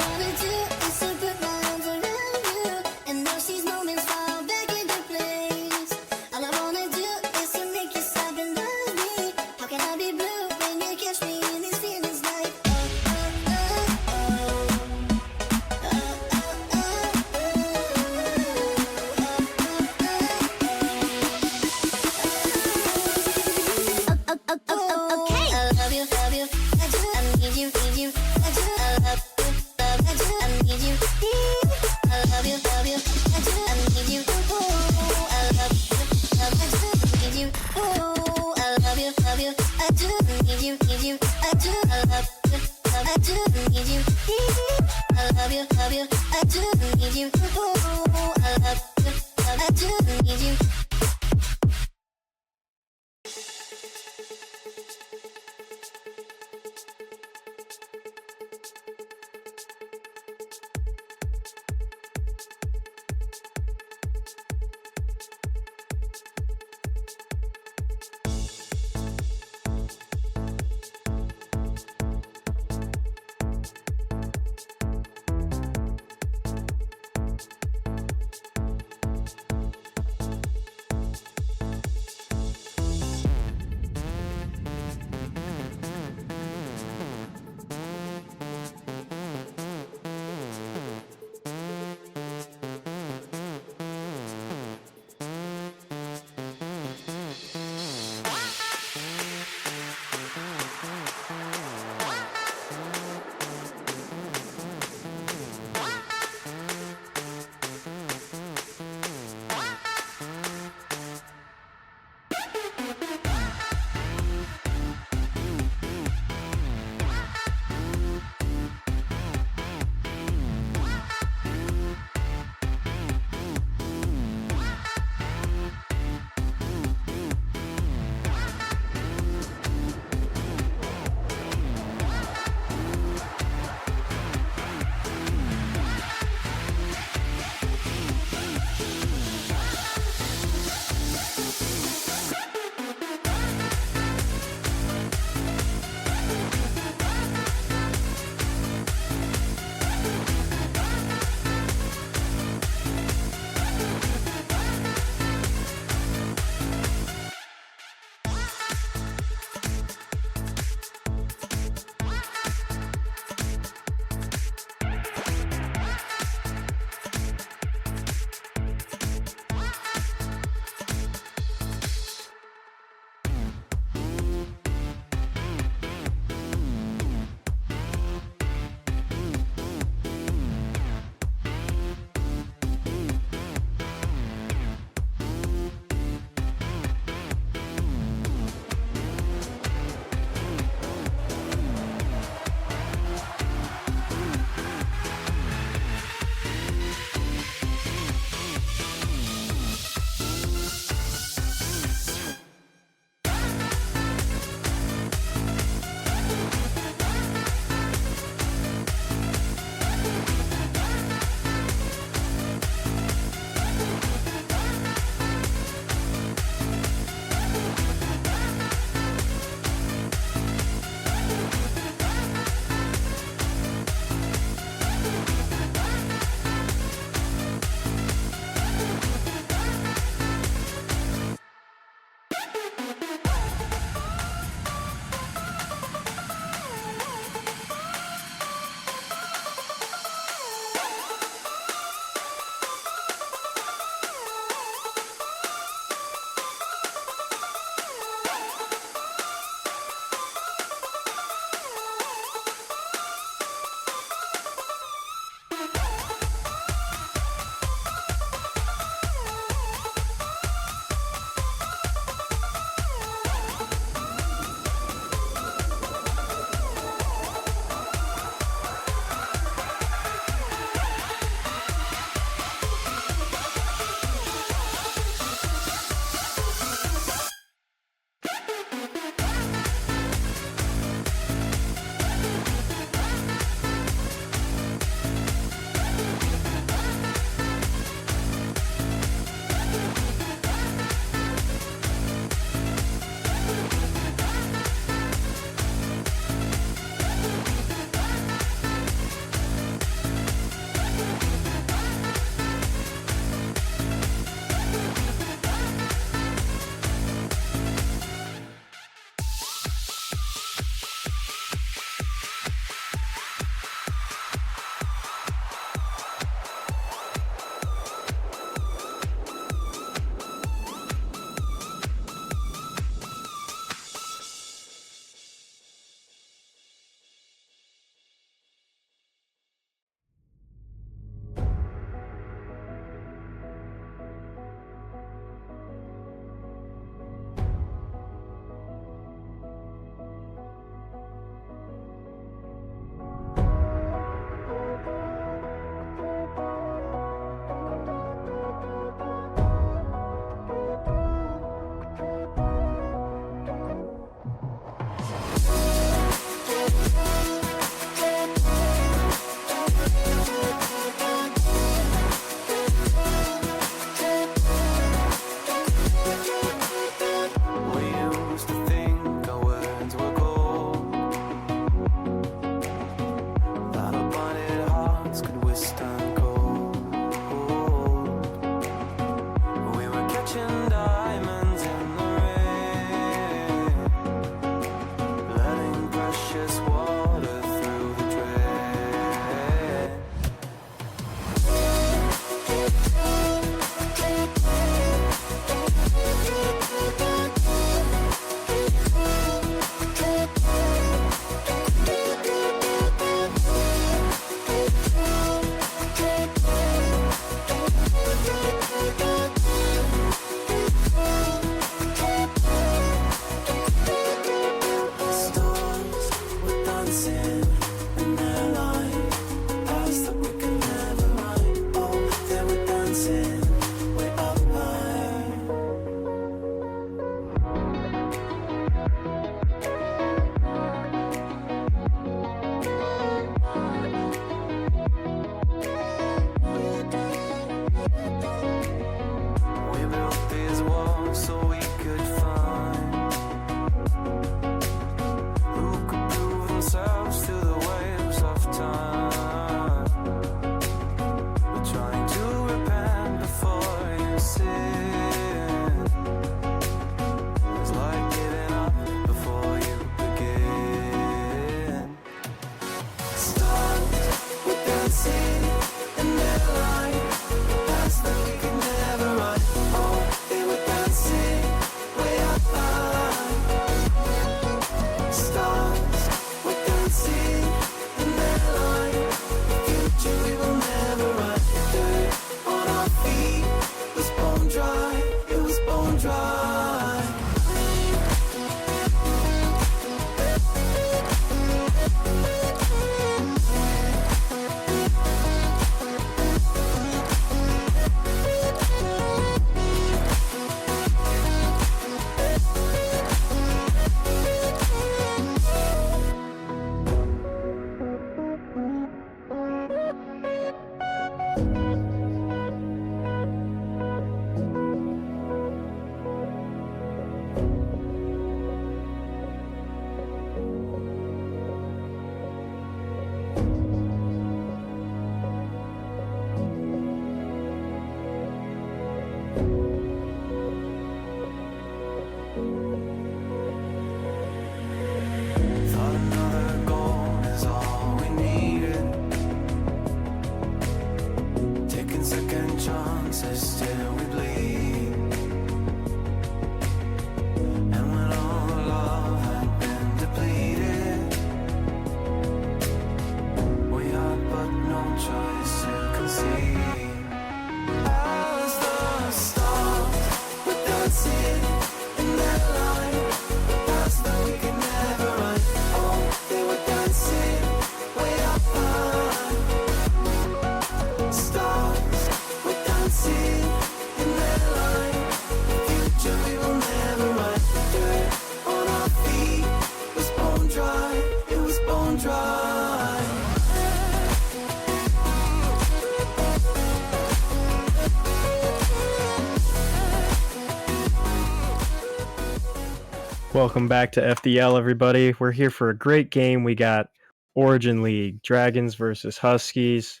Welcome back to FDL, everybody. We're here for a great game. We got Origin League, Dragons versus Huskies.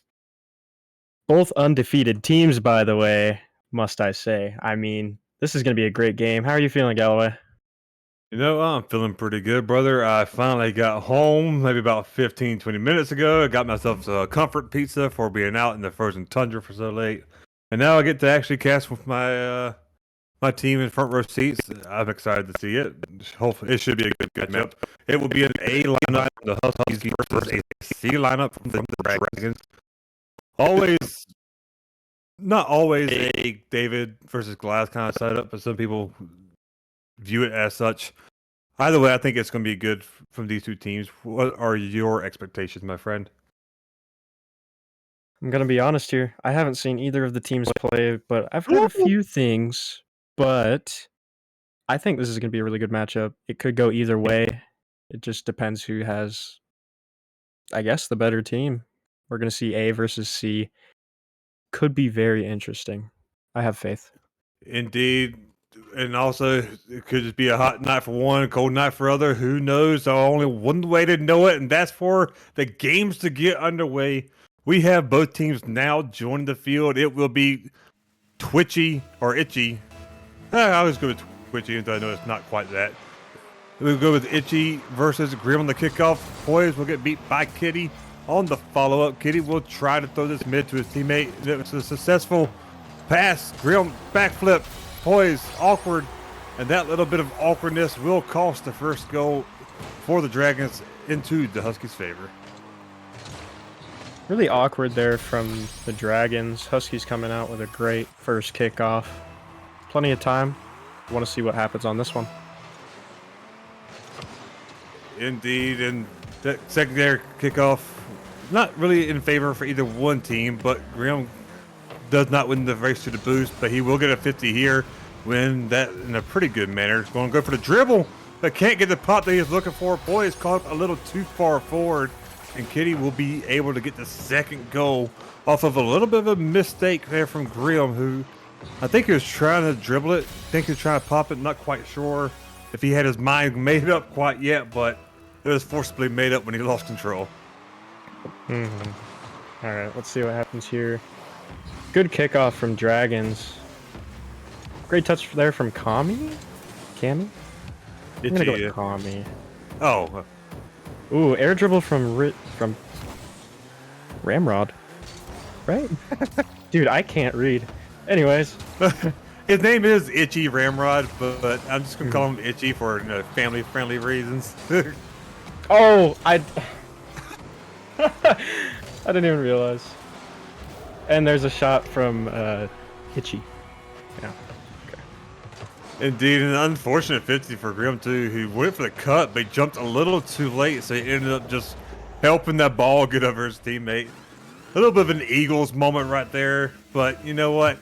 Both undefeated teams, by the way, must I say. I mean, this is going to be a great game. How are you feeling, Galloway? You know, I'm feeling pretty good, brother. I finally got home maybe about 15, 20 minutes ago. I got myself a comfort pizza for being out in the frozen tundra for so late. And now I get to actually cast with my my team in front row seats. I'm excited to see it. Hopefully, it should be a good matchup. It will be an A lineup from the Huskies versus a C lineup from the Dragons. Always, not always a David versus Glass kind of setup, but some people view it as such. Either way, I think it's going to be good from these two teams. What are your expectations, my friend? I'm going to be honest here. I haven't seen either of the teams play, but I've heard a few things. But I think this is going to be a really good matchup. It could go either way. It just depends who has, I guess, the better team. We're going to see A versus C. Could be very interesting. I have faith. Indeed. And also, it could just be a hot night for one, cold night for other. Who knows? There's only one way to know it, and that's for the games to get underway. We have both teams now joining the field. It will be Twitchy or Itchy. I always go with Twitchy, until I know it's not quite that. We'll go with Itchy versus Grim on the kickoff. Poise will get beat by Kitty on the follow-up. Kitty will try to throw this mid to his teammate. It's a successful pass. Grim backflip. Poise awkward, and that little bit of awkwardness will cost the first goal for the Dragons into the Huskies' favor. Really awkward there from the Dragons. Huskies coming out with a great first kickoff. Plenty of time. Want to see what happens on this one. Indeed, and that secondary kickoff, not really in favor for either one team, but Grimm does not win the race to the boost, but he will get a 50 here, win that in a pretty good manner. He's going to go for the dribble, but can't get the pop that he's looking for. Boy, it's caught a little too far forward, and Kitty will be able to get the second goal off of a little bit of a mistake there from Grimm, who I think he was trying to dribble it. I think he was trying to pop it, not quite sure if he had his mind made up quite yet, but it was forcibly made up when he lost control. All right, let's see what happens here. Good kickoff from Dragons. Great touch there from Kami? Cami? I'm gonna go with Kami. Oh. Ooh, air dribble from Ramrod. Right? Dude, I can't read. Anyways. His name is Itchy Ramrod, but I'm just going to call him Itchy for family-friendly reasons. Oh, I didn't even realize. And there's a shot from Itchy. Yeah. Okay. Indeed, an unfortunate 50 for Grimm, too, who went for the cut, but jumped a little too late, so he ended up just helping that ball get over his teammate. A little bit of an Eagles moment right there, but you know what?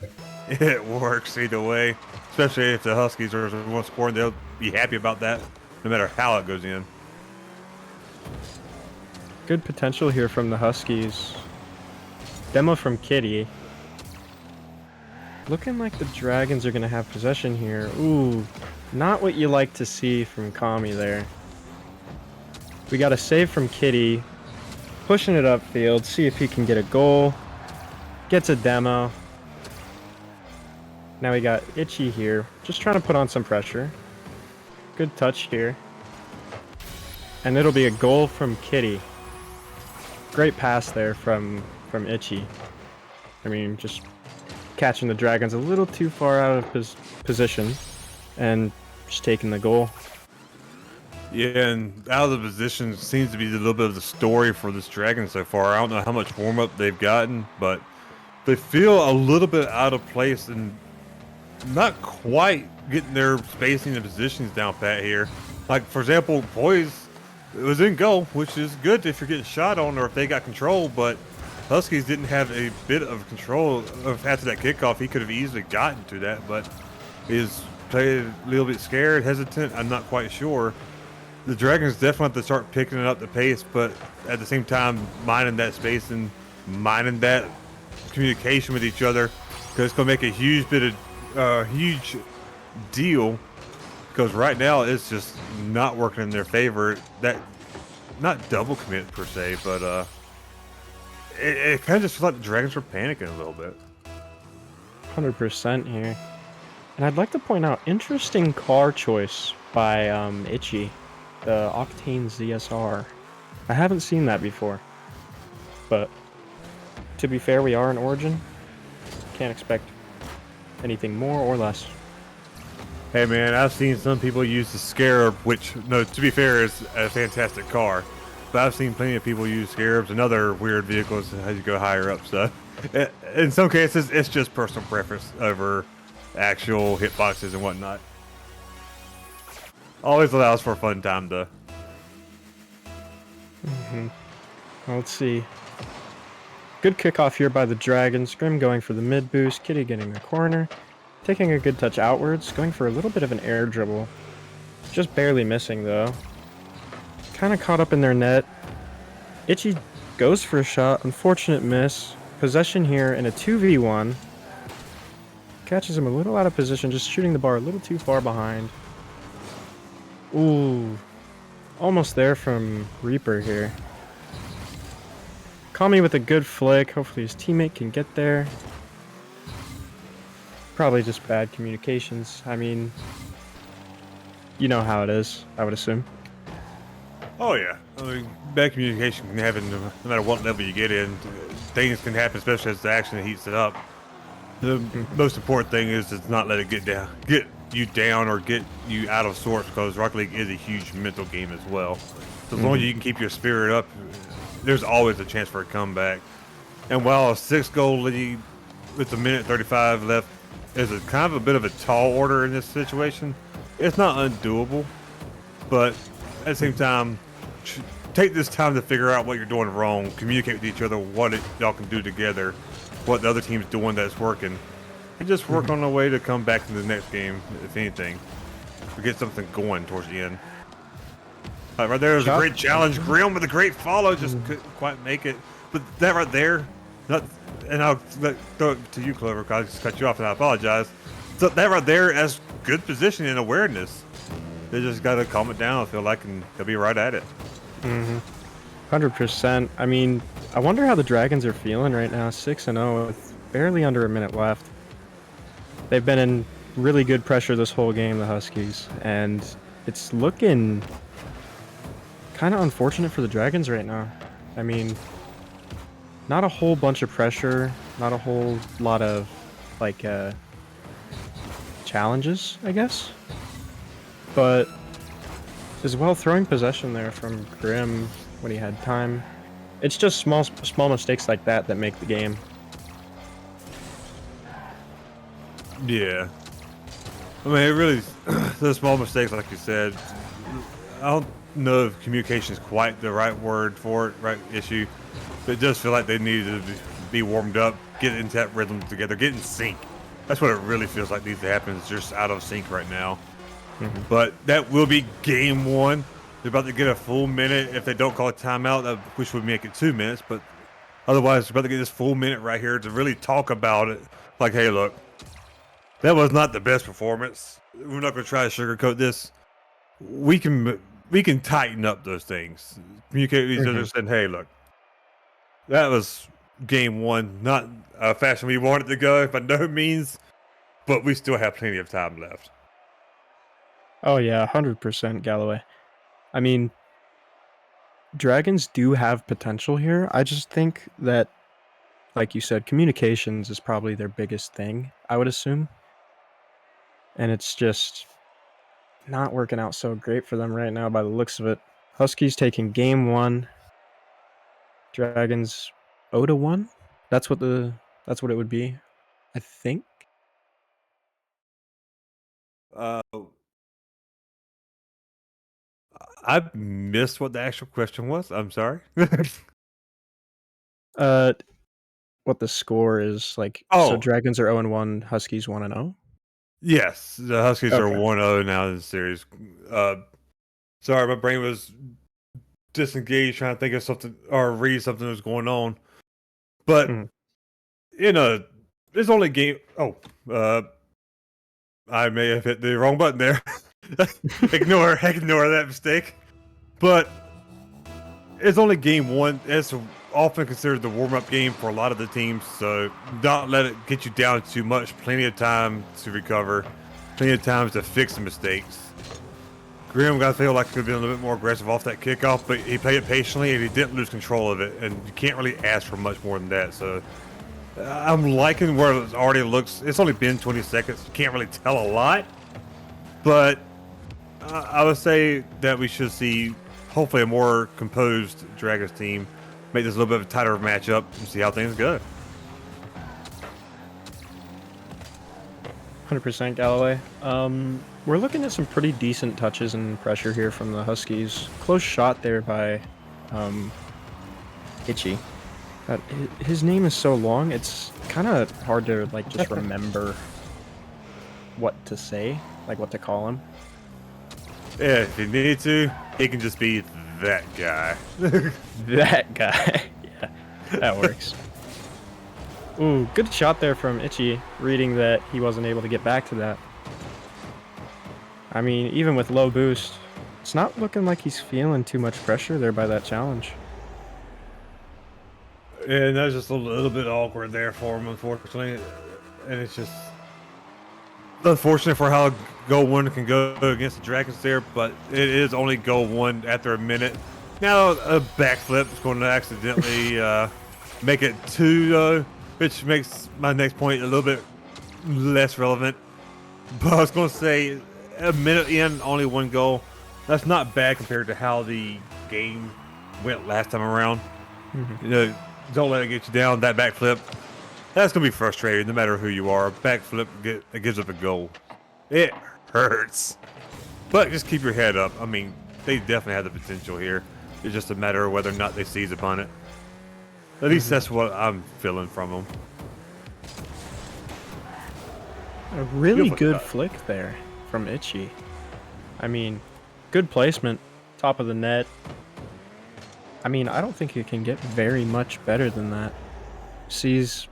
It works either way, especially if the Huskies are the one scoring. They'll be happy about that, no matter how it goes in. Good potential here from the Huskies. Demo from Kitty. Looking like the Dragons are going to have possession here. Ooh, not what you like to see from Kami there. We got a save from Kitty. Pushing it upfield, see if he can get a goal. Gets a demo. Now we got Itchy here, just trying to put on some pressure. Good touch here. And it'll be a goal from Kitty. Great pass there from Itchy. I mean, just catching the Dragons a little too far out of his position and just taking the goal. Yeah, and out of the position seems to be a little bit of the story for this Dragon so far. I don't know how much warm-up they've gotten, but they feel a little bit out of place and not quite getting their spacing and positions down pat here. Like, for example, Boys, it was in goal, which is good if you're getting shot on or if they got control, but Huskies didn't have a bit of control after that kickoff. He could have easily gotten to that, but he was played a little bit scared, hesitant. I'm not quite sure. The Dragons definitely have to start picking up the pace, but at the same time, minding that space and minding that communication with each other, because it's going to make a huge huge deal. Because right now it's just not working in their favor. That not double commit per se, but it kind of just feels like the Dragons were panicking a little bit. 100% here. And I'd like to point out, interesting car choice by Itchy. The Octane ZSR. I haven't seen that before. But to be fair, we are in Origin. Can't expect anything more or less. Hey man, I've seen some people use the Scarab, which, no, to be fair, is a fantastic car. But I've seen plenty of people use Scarabs and other weird vehicles as you go higher up. So, in some cases, it's just personal preference over actual hitboxes and whatnot. Always allows for a fun time, though. Well, let's see. Good kickoff here by the Dragons. Scrim going for the mid boost. Kitty getting the corner. Taking a good touch outwards. Going for a little bit of an air dribble. Just barely missing, though. Kind of caught up in their net. Itchy goes for a shot. Unfortunate miss. Possession here in a 2v1. Catches him a little out of position. Just shooting the bar a little too far behind. Ooh. Almost there from Reaper here. Kami with a good flick. Hopefully his teammate can get there. Probably just bad communications. I mean, you know how it is, I would assume. Oh yeah, I mean, bad communication can happen no matter what level you get in. Things can happen, especially as the action heats it up. The most important thing is to not let it get you down or get you out of sorts, because Rocket League is a huge mental game as well. So as long as you can keep your spirit up, there's always a chance for a comeback. And while a 6-goal lead with a minute 35 left is a kind of a bit of a tall order in this situation, it's not undoable. But at the same time, take this time to figure out what you're doing wrong, communicate with each other, what y'all can do together, what the other team's doing that's working, and just work on a way to come back in the next game, if anything, to get something going towards the end. Right there was a great challenge. Grim with a great follow, just couldn't quite make it. But that right there, and I'll throw it to you, Clover, because I just cut you off and I apologize. So that right there, as good position and awareness, they just got to calm it down, I feel like, and they'll be right at it. 100%. I mean, I wonder how the Dragons are feeling right now. 6-0 with barely under a minute left. They've been in really good pressure this whole game, the Huskies, and it's looking kind of unfortunate for the Dragons right now. I mean, not a whole bunch of pressure, not a whole lot of like challenges, I guess. But as well, throwing possession there from Grim when he had time. It's just small mistakes like that that make the game. Yeah. I mean, it really, those small mistakes, like you said, I don't know if communication is quite the right word for it, right issue, but it does feel like they need to be warmed up, get into that rhythm together, get in sync. That's what it really feels like needs to happen. It's just out of sync right now. But that will be game one. They're about to get a full minute. If they don't call a timeout, which would make it 2 minutes, but otherwise, they're about to get this full minute right here to really talk about it. Like, hey, look, that was not the best performance. We're not going to try to sugarcoat this. We can tighten up those things. Communicate with each other, saying, hey, look, that was game one. Not a fashion we wanted to go by no means, but we still have plenty of time left. Oh yeah, 100% Galloway. I mean, Dragons do have potential here. I just think that, like you said, communications is probably their biggest thing, I would assume. And it's just not working out so great for them right now by the looks of it. Huskies taking game one. Dragons 0-1. That's what it would be, I think. I missed what the actual question was. I'm sorry. What the score is like. Oh. So Dragons are 0-1, Huskies 1-0. Yes, the Huskies are Okay. 1-0 now in the series. Sorry, my brain was disengaged trying to think of something or read something that was going on. But there's only game. Oh, I may have hit the wrong button there. ignore that mistake. But it's only game one. It's often considered the warm-up game for a lot of the teams, so don't let it get you down too much. Plenty of time to recover, plenty of time to fix the mistakes. Graham got to feel like he could have been a little bit more aggressive off that kickoff, but he played it patiently and he didn't lose control of it, and you can't really ask for much more than that. So I'm liking where it already looks. It's only been 20 seconds. You can't really tell a lot, but I would say that we should see hopefully a more composed Dragons team make this a little bit of a tighter matchup and see how things go. 100% Galloway. We're looking at some pretty decent touches and pressure here from the Huskies. Close shot there by Itchy. His name is so long, it's kind of hard to like just remember what to say, like what to call him. Yeah, if you need to, it can just be that guy. That guy. Yeah, that works. Ooh, good shot there from Itchy, reading that he wasn't able to get back to that. I mean, even with low boost, it's not looking like he's feeling too much pressure there by that challenge. And that's just a little bit awkward there for him, unfortunately. And it's just unfortunate for how goal one can go against the Dragons there, but it is only goal one after a minute. Now a backflip is going to accidentally make it 2, which makes my next point a little bit less relevant. But I was going to say, a minute in, only 1 goal. That's not bad compared to how the game went last time around. You know, don't let it get you down. That backflip, that's going to be frustrating no matter who you are. Backflip, it gives up a goal. It hurts. But just keep your head up. I mean, they definitely have the potential here. It's just a matter of whether or not they seize upon it. At least that's what I'm feeling from them. A really Beautiful good shot. flick there from Itchy. I mean, good placement, top of the net. I mean, I don't think it can get very much better than that. Sees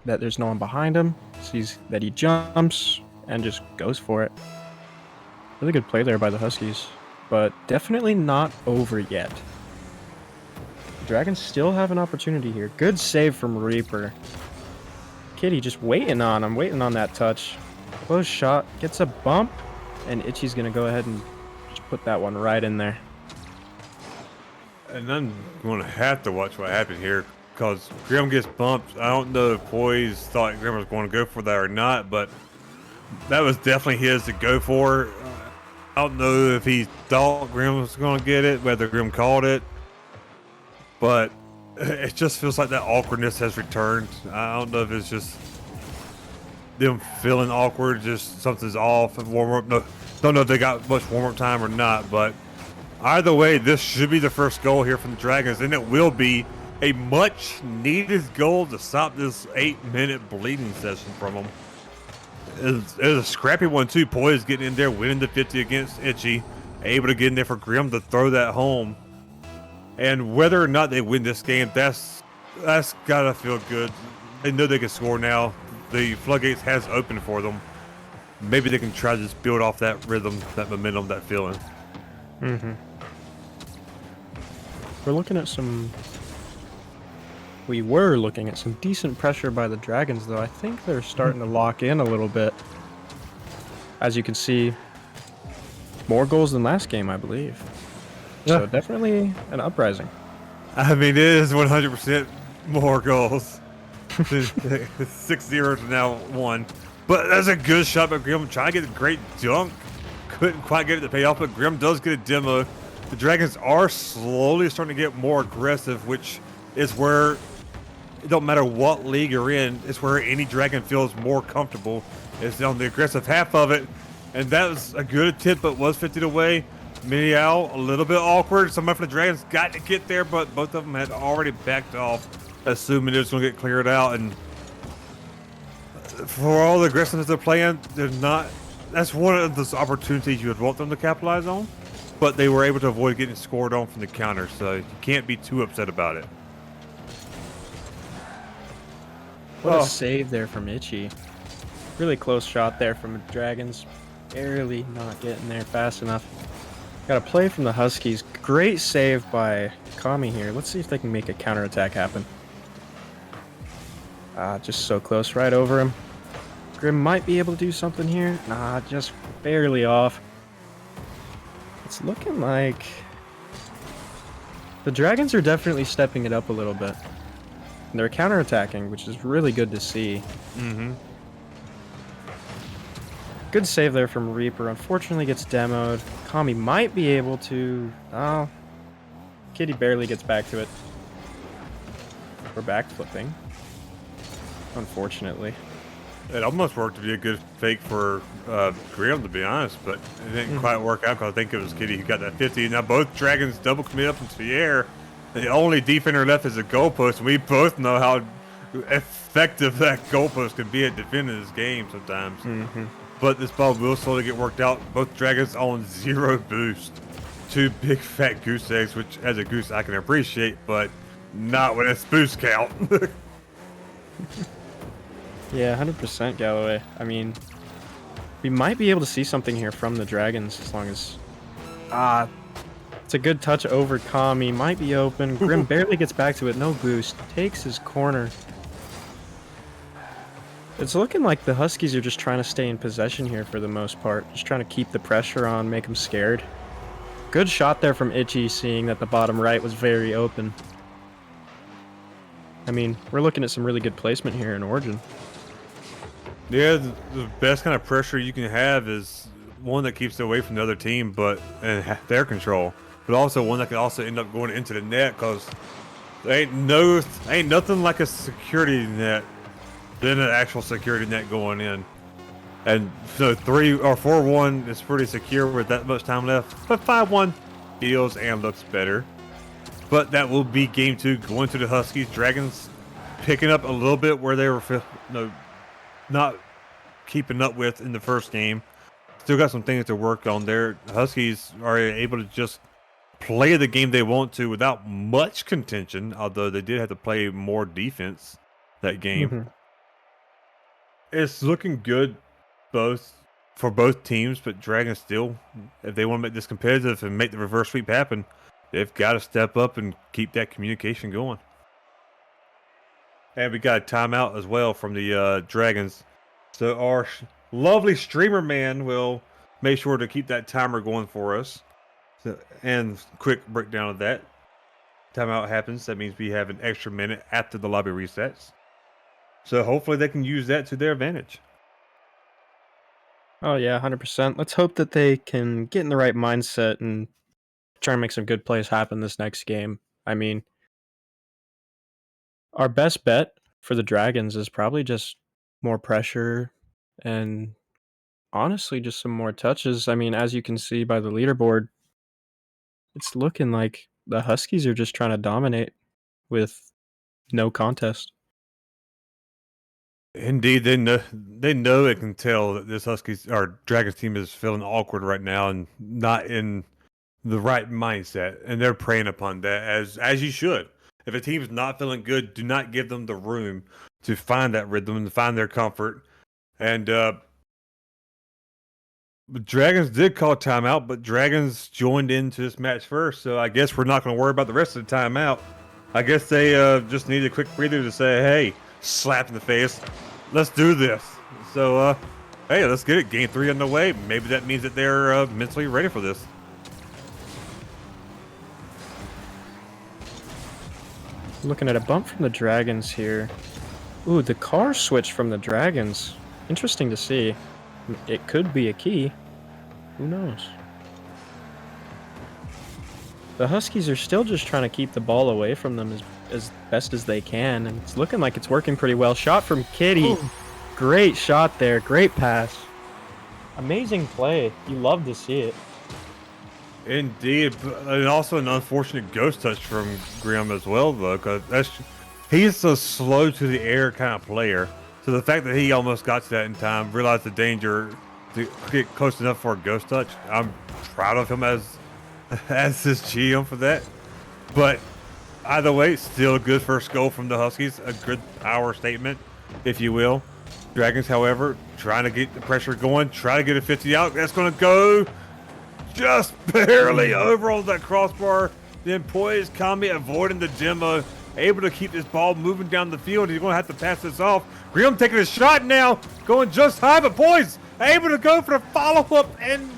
that there's no one behind him, sees that he jumps, and just goes for it. Really good play there by the Huskies, but definitely not over yet. The Dragons still have an opportunity here. Good save from Reaper. Kitty just waiting on him, waiting on that touch. Close shot, gets a bump, and Itchy's gonna go ahead and just put that one right in there. And I'm going to have to watch what happened here because Grim gets bumped. I don't know if Poise thought Grim was going to go for that or not, but that was definitely his to go for. I don't know if he thought Grim was going to get it, whether Grim called it, but it just feels like that awkwardness has returned. I don't know if it's just them feeling awkward, just something's off and warm up. No, don't know if they got much warm up time or not, but either way, this should be the first goal here from the Dragons, and it will be a much needed goal to stop this 8-minute bleeding session from them. It was a scrappy one too. Poise getting in there, winning the 50 against Itchy, able to get in there for Grim to throw that home. And whether or not they win this game, that's gotta feel good. They know they can score now. The floodgates has opened for them. Maybe they can try to just build off that rhythm, that momentum, that feeling. We're looking at some... We were looking at some decent pressure by the Dragons, though. I think they're starting to lock in a little bit. As you can see, more goals than last game, I believe. So Yeah. definitely an uprising. I mean, it is 100% more goals. 6-0 to now 1. But that's a good shot by Grim. Trying to get a great dunk. Couldn't quite get it to pay off, but Grim does get a demo. The Dragons are slowly starting to get more aggressive, which is where it don't matter what league you're in, it's where any Dragon feels more comfortable. It's on the aggressive half of it. And that was a good attempt, but was 50 away. Meow, a little bit awkward. Somebody from the Dragons got to get there, but both of them had already backed off, assuming it was going to get cleared out. And for all the aggressiveness they're playing, they're not. That's one of those opportunities you would want them to capitalize on, but they were able to avoid getting scored on from the counter, so you can't be too upset about it. What a save there from Itchy. Really close shot there from the Dragons. Barely not getting there fast enough. Got a play from the Huskies. Great save by Kami here. Let's see if they can make a counterattack happen. Just so close, right over him. Grim might be able to do something here. Nah, just barely off. It's looking like the Dragons are definitely stepping it up a little bit. And they're counterattacking, which is really good to see. Good save there from Reaper. Unfortunately gets demoed. Kami might be able to... Oh. Kitty barely gets back to it. We're back flipping. Unfortunately. It almost worked to be a good fake for Grim, to be honest, but it didn't quite work out because I think it was Kitty who got that 50. Now both Dragons double commit up into the air. The only defender left is a goalpost, and we both know how effective that goalpost can be at defending this game sometimes. But this ball will slowly get worked out. Both Dragons on 0 boost. 2 big fat goose eggs, which as a goose I can appreciate, but not when it's boost count. Yeah, 100% Galloway. I mean, we might be able to see something here from the Dragons as long as... it's a good touch over Kami. Might be open. Grim barely gets back to it. No boost. Takes his corner. It's looking like the Huskies are just trying to stay in possession here for the most part. Just trying to keep the pressure on, make them scared. Good shot there from Itchy, seeing that the bottom right was very open. I mean, we're looking at some really good placement here in Origin. Yeah, the best kind of pressure you can have is one that keeps it away from the other team, but and their control, but also one that can also end up going into the net because there ain't nothing like a security net than an actual security net going in. And so 3 or 4-1 is pretty secure with that much time left, but 5-1 feels and looks better. but that will be game 2 going to the Huskies. Dragons picking up a little bit where they were not keeping up with in the first game. Still got some things to work on there. Huskies are able to just play the game they want to without much contention, although they did have to play more defense that game. Mhm. It's looking good for both teams, but Dragons still, if they want to make this competitive and make the reverse sweep happen, they've got to step up and keep that communication going. And we got a timeout as well from the Dragons. So our lovely streamer man will make sure to keep that timer going for us. So, and quick breakdown of that. Timeout happens. That means we have an extra minute after the lobby resets. So hopefully they can use that to their advantage. Oh yeah, 100%. Let's hope that they can get in the right mindset and try and make some good plays happen this next game. I mean, our best bet for the Dragons is probably just more pressure and honestly just some more touches. I mean, as you can see by the leaderboard, it's looking like the Huskies are just trying to dominate with no contest. Indeed, they know and can tell that this Huskies or Dragons team is feeling awkward right now and not in the right mindset, and they're preying upon that as you should. If a team's not feeling good, do not give them the room to find that rhythm and find their comfort. And Dragons did call timeout, but Dragons joined into this match first, so I guess we're not going to worry about the rest of the timeout. I guess they just need a quick breather to say, hey, slap in the face, let's do this. So, hey, let's get it. Game 3 on the way. Maybe that means that they're mentally ready for this. Looking at a bump from the Dragons here. Ooh, the car switch from the Dragons. Interesting to see. It could be a key. Who knows? The Huskies are still just trying to keep the ball away from them as best as they can, and it's looking like it's working pretty well. Shot from Kitty. Ooh. Great shot there. Great pass. Amazing play. You love to see it. Indeed, and also an unfortunate ghost touch from Grimm as well, though, because he's a slow to the air kind of player. So the fact that he almost got to that in time, realized the danger to get close enough for a ghost touch, I'm proud of him as his GM for that. But either way, still a good first goal from the Huskies, a good power statement, if you will. Dragons, however, trying to get the pressure going, try to get a 50 out. That's going to go just barely over on that crossbar. Then poised, calmly avoiding the demo, able to keep this ball moving down the field. He's going to have to pass this off. Grimm taking a shot now, going just high, but poised, able to go for the follow-up and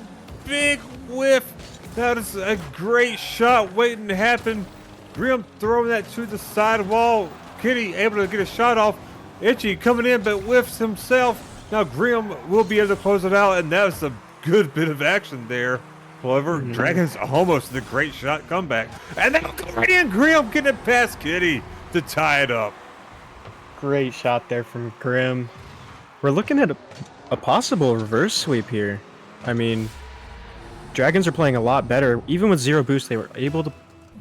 big whiff. That is a great shot waiting to happen. Grimm throwing that to the side wall. Kitty able to get a shot off. Itchy coming in, but whiffs himself. Now Grimm will be able to close it out, and that was a good bit of action there. However, Dragons almost the great shot comeback. And now right in, Grimm getting it past Kitty to tie it up. Great shot there from Grimm. We're looking at a possible reverse sweep here. I mean, Dragons are playing a lot better. Even with zero boost, they were able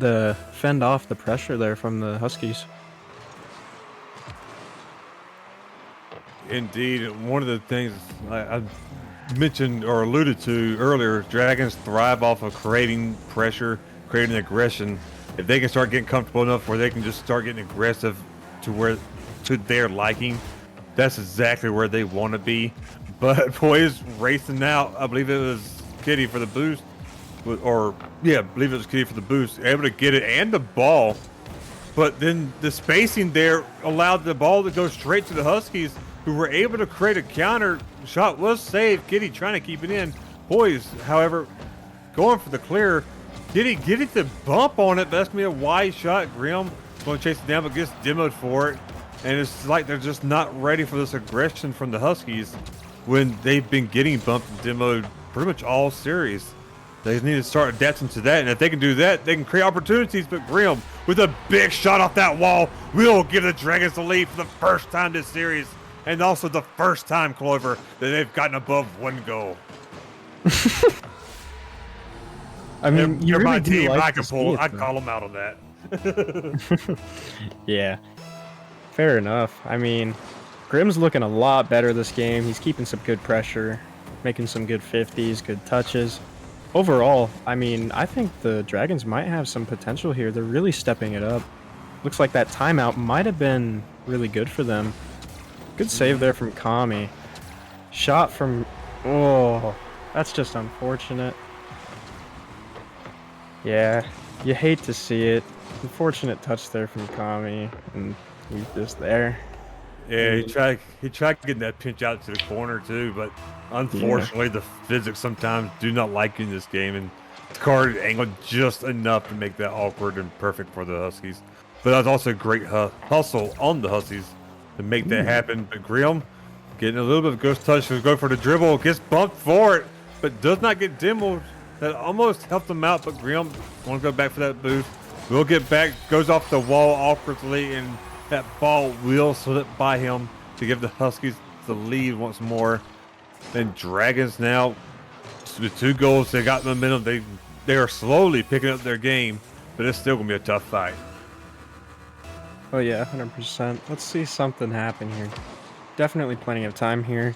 to fend off the pressure there from the Huskies. Indeed, one of the things I mentioned or alluded to earlier, Dragons thrive off of creating pressure, creating aggression. If they can start getting comfortable enough where they can just start getting aggressive to their liking, that's exactly where they want to be. But boys racing out, I believe it was Kitty for the boost, or yeah, I believe it was Kitty for the boost, able to get it and the ball. But then the spacing there allowed the ball to go straight to the Huskies, who were able to create a counter. Shot was saved. Kitty trying to keep it in. Boys, however, going for the clear. Kitty getting the bump on it, but that's going to be a wide shot. Grimm going to chase it down, but gets demoed for it. And it's like they're just not ready for this aggression from the Huskies when they've been getting bumped and demoed pretty much all series. They need to start adapting to that, and if they can do that, they can create opportunities. But Grimm, with a big shot off that wall, will give the Dragons the lead for the first time this series, and also the first time, Clover, that they've gotten above 1 goal. I mean, you're really my team. like I can pull. I'd call them out on that. Yeah, fair enough. I mean, Grim's looking a lot better this game. He's keeping some good pressure, making some good 50s, good touches. Overall, I mean, I think the Dragons might have some potential here. They're really stepping it up. Looks like that timeout might have been really good for them. Good save there from Kami. Shot from... Oh, that's just unfortunate. Yeah, you hate to see it. Unfortunate touch there from Kami, and he's just there. Yeah, he tried getting that pinch out to the corner too, but unfortunately the physics sometimes do not like you in this game, and the card angled just enough to make that awkward and perfect for the Huskies. But that was also a great hustle on the Huskies to make that happen. But Grim getting a little bit of ghost touch, was going for the dribble, gets bumped for it, but does not get dimmed. That almost helped him out, but Grim want to go back for that boost. Will get back, goes off the wall awkwardly, and that ball will slip by him to give the Huskies the lead once more. Then Dragons now, with 2 goals, they got momentum. They are slowly picking up their game, but it's still going to be a tough fight. Oh yeah, 100%. Let's see something happen here. Definitely plenty of time here.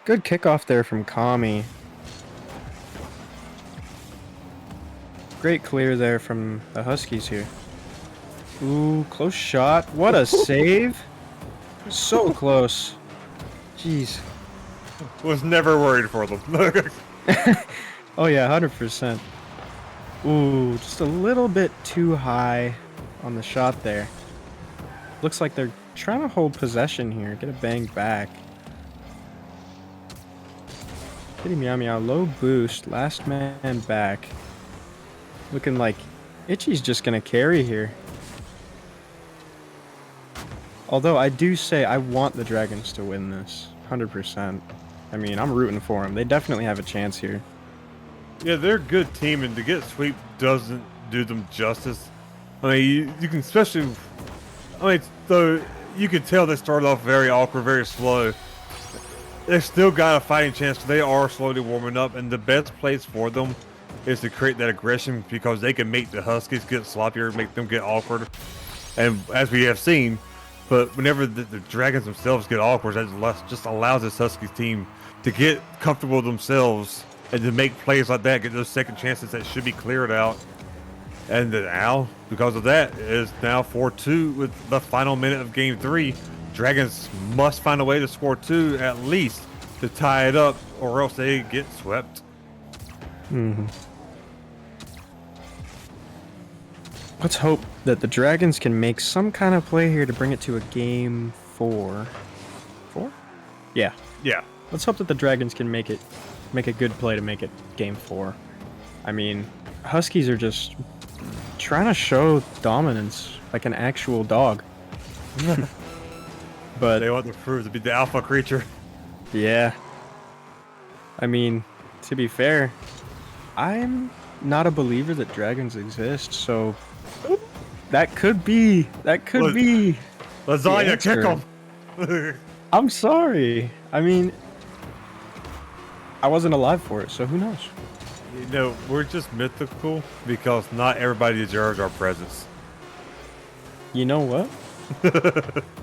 Good kickoff there from Kami. Great clear there from the Huskies here. Ooh, close shot. What a save. So close. Jeez. Was never worried for them. Oh yeah, 100%. Ooh, just a little bit too high on the shot there. Looks like they're trying to hold possession here. Get a bang back. Kitty Meow Meow, low boost, last man back. Looking like Itchy's just gonna carry here. Although I do say I want the Dragons to win this, 100%. I mean, I'm rooting for them. They definitely have a chance here. Yeah, they're a good team, and to get sweep doesn't do them justice. I mean, you can especially... I mean, though, you can tell they started off very awkward, very slow. They've still got a fighting chance. They are slowly warming up, and the best place for them is to create that aggression, because they can make the Huskies get sloppier, make them get awkward. And as we have seen, but whenever the Dragons themselves get awkward, that just allows this Huskies team to get comfortable with themselves and to make plays like that, get those second chances that should be cleared out. And now, because of that, it is now 4-2 with the final minute of Game 3. Dragons must find a way to score 2 at least to tie it up, or else they get swept. Let's hope that the Dragons can make some kind of play here to bring it to a Game 4. 4? Yeah. Yeah. Let's hope that the Dragons can make a good play to make it Game 4. I mean, Huskies are just trying to show dominance like an actual dog. But They want to prove to be the alpha creature. yeah. I mean, to be fair, I'm not a believer that dragons exist, so that could be Lasagna, kick answer. them. I'm sorry. I mean, I wasn't alive for it, so who knows? You know, we're just mythical because not everybody deserves our presence. You know what?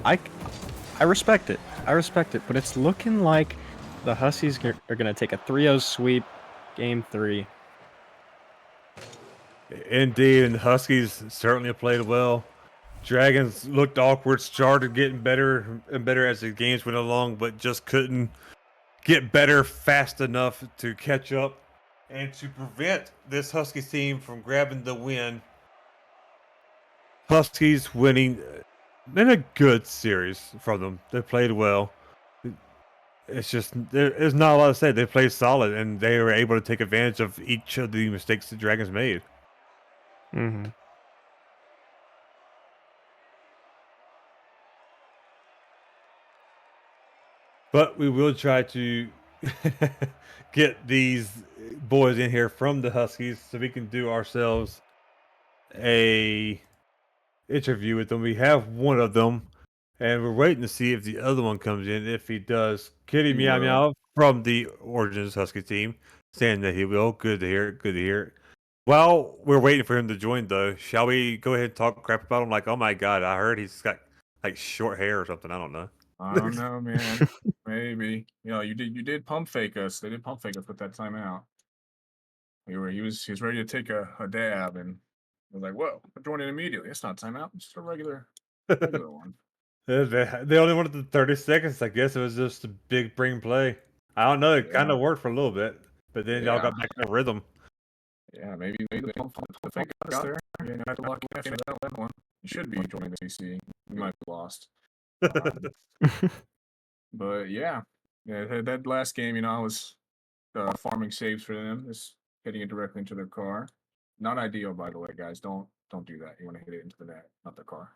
I respect it. I respect it, but it's looking like the Huskies are going to take a 3-0 sweep Game 3. Indeed, and the Huskies certainly played well. Dragons looked awkward, started getting better and better as the games went along, but just couldn't get better fast enough to catch up and to prevent this Huskies team from grabbing the win. Huskies winning in a good series from them. They played well. It's just, there's not a lot to say. They played solid, and they were able to take advantage of each of the mistakes the Dragons made. Mm-hmm. But we will try to get these boys in here from the Huskies so we can do ourselves a interview with them. We have one of them, and we're waiting to see if the other one comes in. If he does, Kitty Meow Meow from the Origins Husky team, saying that he will. Good to hear it. Good to hear it. While we're waiting for him to join, though, shall we go ahead and talk crap about him? Like, oh my god, I heard he's got like short hair or something. I don't know. I don't know, man. Maybe. You did pump fake us. They did pump fake us with that timeout. He was ready to take a dab, and I was like, "Whoa!" I joined in immediately. It's not timeout. It's just a regular one. They only wanted the 30 seconds. I guess it was just a big bring play. I don't know. It kind Yeah. of worked for a little bit, but then y'all got back in rhythm. Yeah, maybe the pump fake us there. You had to luck after that one. You should be joining the CC. We might have lost. But yeah, that last game, I was farming saves for them, just hitting it directly into their car. Not ideal, by the way, guys. Don't do that. You want to hit it into the net, not the car.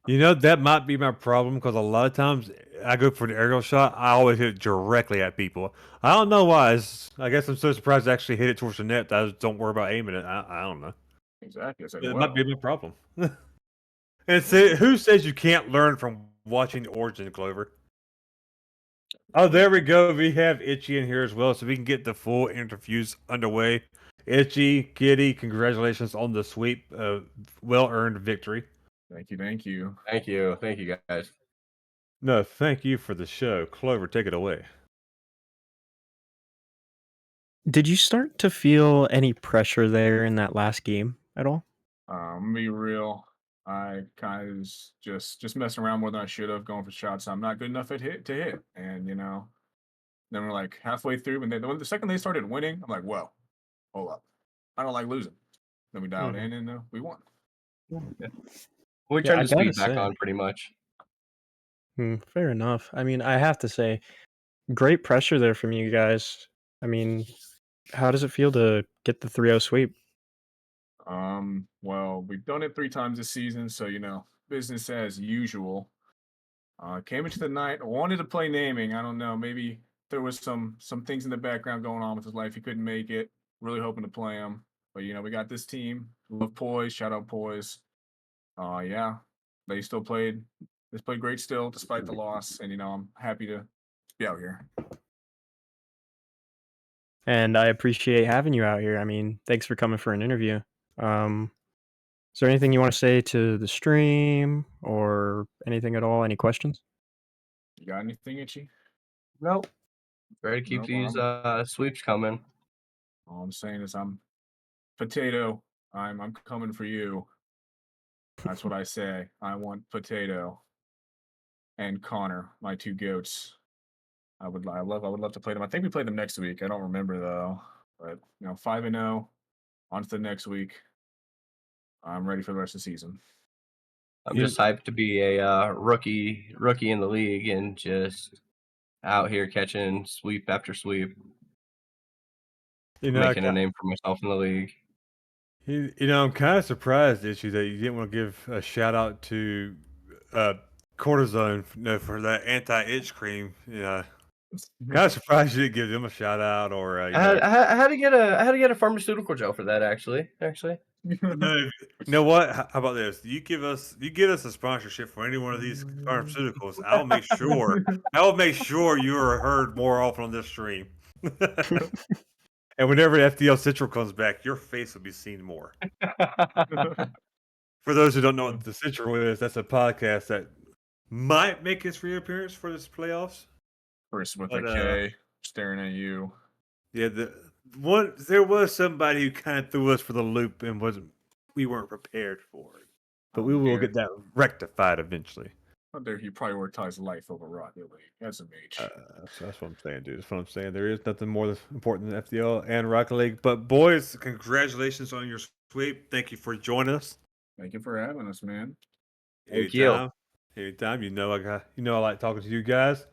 That might be my problem because a lot of times I go for the aerial shot. I always hit it directly at people. I don't know why. I guess I'm so surprised I actually hit it towards the net that I just don't worry about aiming it. I don't know. Exactly. I said, It "Whoa." might be my problem. And who says you can't learn from watching Origin, Clover? Oh, there we go. We have Itchy in here as well, so we can get the full interviews underway. Itchy, Kitty, congratulations on the sweep. Well-earned victory. Thank you, thank you. Thank you, guys. No, thank you for the show. Clover, take it away. Did you start to feel any pressure there in that last game at all? I'm gonna be real. I kind of was just messing around more than I should have, going for shots I'm not good enough at to hit. And then we're like halfway through, and when the second they started winning, I'm like, whoa, hold up, I don't like losing. Then we dialed in, and we won. We Yeah, turned I the speed gotta back say. on pretty much. Fair enough. I mean, I have to say, great pressure there from you guys. I mean, how does it feel to get the 3-0 sweep? Well, we've done it 3 times this season, so business as usual. Came into the night, wanted to play naming. I don't know, maybe there was some things in the background going on with his life. He couldn't make it. Really hoping to play him, but we got this team. Love Poise, shout out Poise. Yeah, they still played. They played great still despite the loss, and I'm happy to be out here. And I appreciate having you out here. I mean, thanks for coming for an interview. Is there anything you want to say to the stream or anything at all? Any questions? You got anything, Itchy? Nope. Ready to keep Nope, these sweeps coming. All I'm saying is I'm potato. I'm coming for you. That's what I say. I want potato and Connor, my 2 goats. I would love to play them. I think we play them next week. I don't remember though. But 5-0 on to the next week. I'm ready for the rest of the season. I'm just hyped to be a rookie in the league and just out here catching sweep after sweep, making a name for myself in the league. I'm kind of surprised, Itchy, that you didn't want to give a shout out to Cortisone for that anti-itch cream. Yeah, kind of surprised you didn't give them a shout out or. I had to get a pharmaceutical gel for that actually. No, you know what? How about this? You get us a sponsorship for any one of these pharmaceuticals. I'll make sure you are heard more often on this stream. And whenever FDL Central comes back, your face will be seen more. For those who don't know what the Central is, that's a podcast that might make its reappearance for this playoffs. First with a K, staring at you. Yeah, there was somebody who kind of threw us for the loop and we weren't prepared for it. But we will get that rectified eventually. How dare you prioritize life over Rocket League? That's a mage. That's what I'm saying, dude. That's what I'm saying. There is nothing more important than FDL and Rocket League. But boys, congratulations on your sweep. Thank you for joining us. Thank you for having us, man. Thank you. Anytime. I like talking to you guys.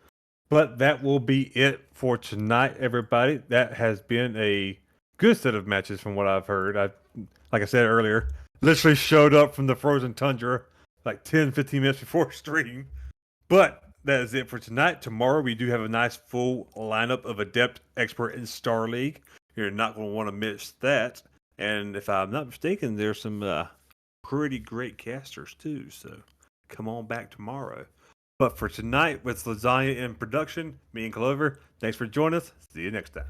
But that will be it for tonight, everybody. That has been a good set of matches from what I've heard. Like I said earlier, literally showed up from the frozen tundra like 10, 15 minutes before stream. But that is it for tonight. Tomorrow we do have a nice full lineup of Adept, Expert, and Star League. You're not going to want to miss that. And if I'm not mistaken, there's some pretty great casters too. So come on back tomorrow. But for tonight, with Lasagna in production, me and Clover, thanks for joining us. See you next time.